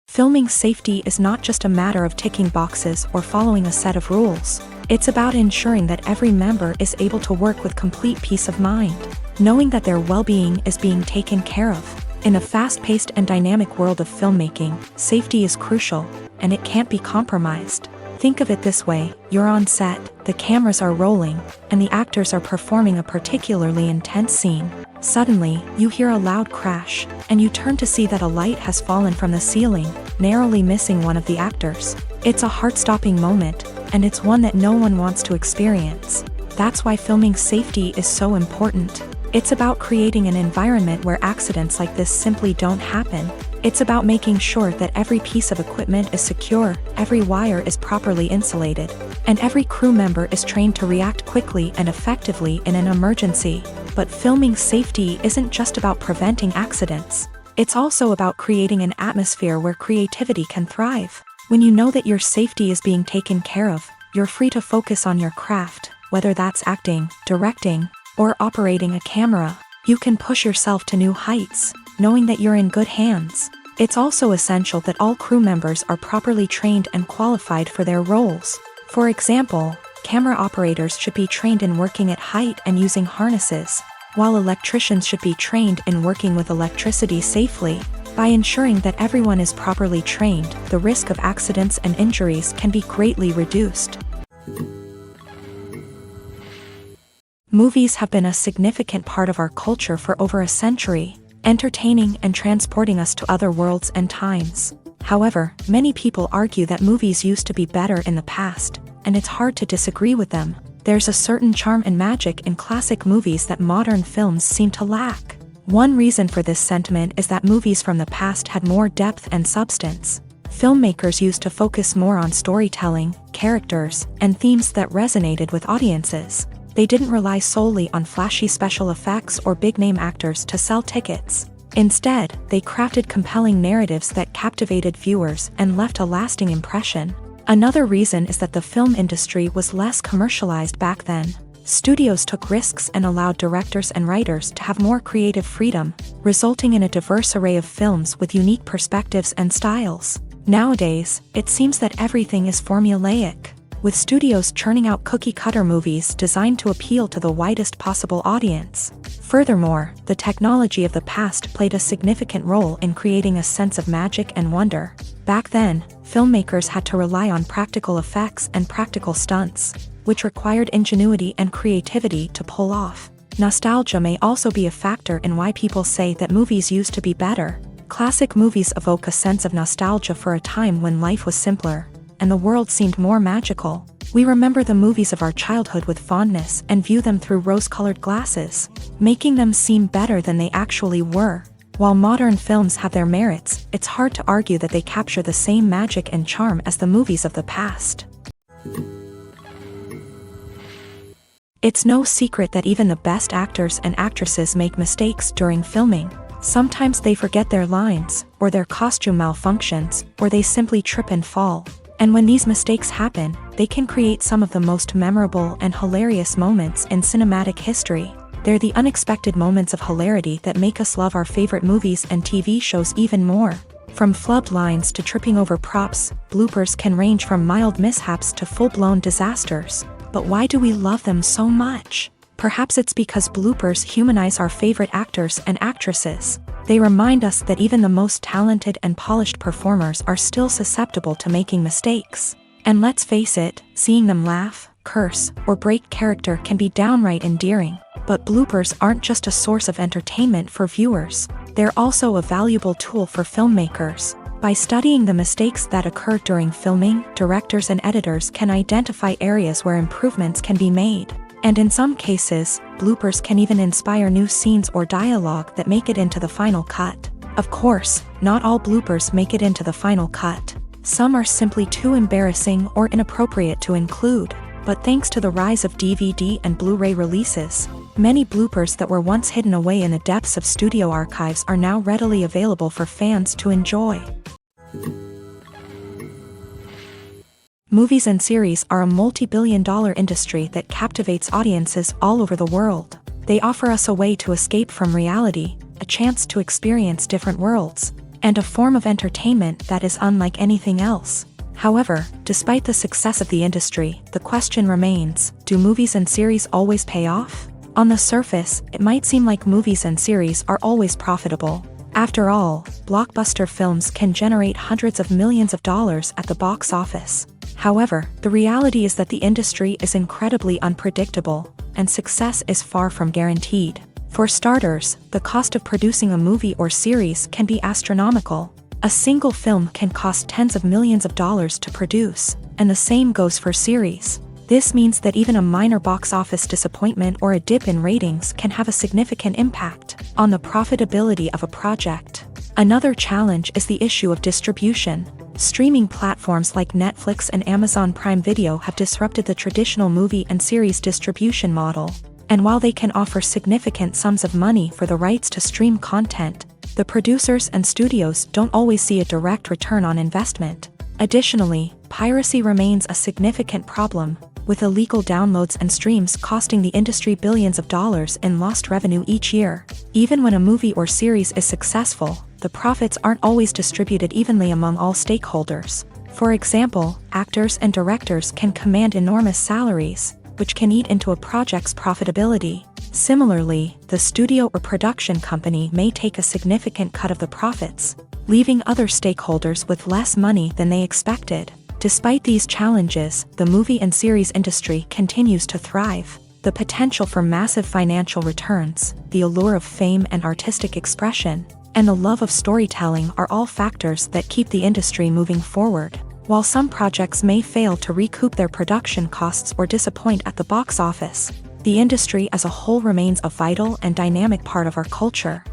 Filming safety is not just a matter of ticking boxes or following a set of rules. It's about ensuring that every member is able to work with complete peace of mind, knowing that their well-being is being taken care of. In a fast-paced and dynamic world of filmmaking, safety is crucial, and it can't be compromised. Think of it this way: you're on set, the cameras are rolling, and the actors are performing a particularly intense scene. Suddenly, you hear a loud crash, and you turn to see that a light has fallen from the ceiling, narrowly missing one of the actors. It's a heart-stopping moment, and it's one that no one wants to experience. That's why filming safety is so important. It's about creating an environment where accidents like this simply don't happen. It's about making sure that every piece of equipment is secure, every wire is properly insulated, and every crew member is trained to react quickly and effectively in an emergency. But filming safety isn't just about preventing accidents. It's also about creating an atmosphere where creativity can thrive. When you know that your safety is being taken care of, you're free to focus on your craft, whether that's acting, directing, or operating a camera. You can push yourself to new heights, knowing that you're in good hands. It's also essential that all crew members are properly trained and qualified for their roles. For example, camera operators should be trained in working at height and using harnesses, while electricians should be trained in working with electricity safely. By ensuring that everyone is properly trained, the risk of accidents and injuries can be greatly reduced. Movies have been a significant part of our culture for over a century, entertaining and transporting us to other worlds and times. However, many people argue that movies used to be better in the past, and it's hard to disagree with them. There's a certain charm and magic in classic movies that modern films seem to lack. One reason for this sentiment is that movies from the past had more depth and substance. Filmmakers used to focus more on storytelling, characters, and themes that resonated with audiences. They didn't rely solely on flashy special effects or big-name actors to sell tickets. Instead, they crafted compelling narratives that captivated viewers and left a lasting impression. Another reason is that the film industry was less commercialized back then. Studios took risks and allowed directors and writers to have more creative freedom, resulting in a diverse array of films with unique perspectives and styles. Nowadays, it seems that everything is formulaic, with studios churning out cookie-cutter movies designed to appeal to the widest possible audience. Furthermore, the technology of the past played a significant role in creating a sense of magic and wonder. Back then, filmmakers had to rely on practical effects and practical stunts, which required ingenuity and creativity to pull off. Nostalgia may also be a factor in why people say that movies used to be better. Classic movies evoke a sense of nostalgia for a time when life was simpler, and the world seemed more magical. We remember the movies of our childhood with fondness and view them through rose-colored glasses, making them seem better than they actually were. While modern films have their merits, it's hard to argue that they capture the same magic and charm as the movies of the past. It's no secret that even the best actors and actresses make mistakes during filming. Sometimes they forget their lines, or their costume malfunctions, or they simply trip and fall. And when these mistakes happen, they can create some of the most memorable and hilarious moments in cinematic history. They're the unexpected moments of hilarity that make us love our favorite movies and TV shows even more. From flubbed lines to tripping over props, bloopers can range from mild mishaps to full-blown disasters. But why do we love them so much? Perhaps it's because bloopers humanize our favorite actors and actresses. They remind us that even the most talented and polished performers are still susceptible to making mistakes. And let's face it, seeing them laugh, curse, or break character can be downright endearing. But bloopers aren't just a source of entertainment for viewers. They're also a valuable tool for filmmakers. By studying the mistakes that occur during filming, directors and editors can identify areas where improvements can be made. And in some cases, bloopers can even inspire new scenes or dialogue that make it into the final cut. Of course, not all bloopers make it into the final cut. Some are simply too embarrassing or inappropriate to include. But thanks to the rise of DVD and Blu-ray releases, many bloopers that were once hidden away in the depths of studio archives are now readily available for fans to enjoy. Movies and series are a multi-billion-dollar industry that captivates audiences all over the world. They offer us a way to escape from reality, a chance to experience different worlds, and a form of entertainment that is unlike anything else. However, despite the success of the industry, the question remains, do movies and series always pay off? On the surface, it might seem like movies and series are always profitable. After all, blockbuster films can generate hundreds of millions of dollars at the box office. However, the reality is that the industry is incredibly unpredictable, and success is far from guaranteed. For starters, the cost of producing a movie or series can be astronomical. A single film can cost tens of millions of dollars to produce, and the same goes for series. This means that even a minor box office disappointment or a dip in ratings can have a significant impact on the profitability of a project. Another challenge is the issue of distribution. Streaming platforms like Netflix and Amazon Prime Video have disrupted the traditional movie and series distribution model. And while they can offer significant sums of money for the rights to stream content, the producers and studios don't always see a direct return on investment. Additionally, piracy remains a significant problem, with illegal downloads and streams costing the industry billions of dollars in lost revenue each year. Even when a movie or series is successful, the profits aren't always distributed evenly among all stakeholders. For example, actors and directors can command enormous salaries, which can eat into a project's profitability. Similarly, the studio or production company may take a significant cut of the profits, leaving other stakeholders with less money than they expected. Despite these challenges, the movie and series industry continues to thrive. The potential for massive financial returns, the allure of fame and artistic expression, and the love of storytelling are all factors that keep the industry moving forward. While some projects may fail to recoup their production costs or disappoint at the box office, the industry as a whole remains a vital and dynamic part of our culture.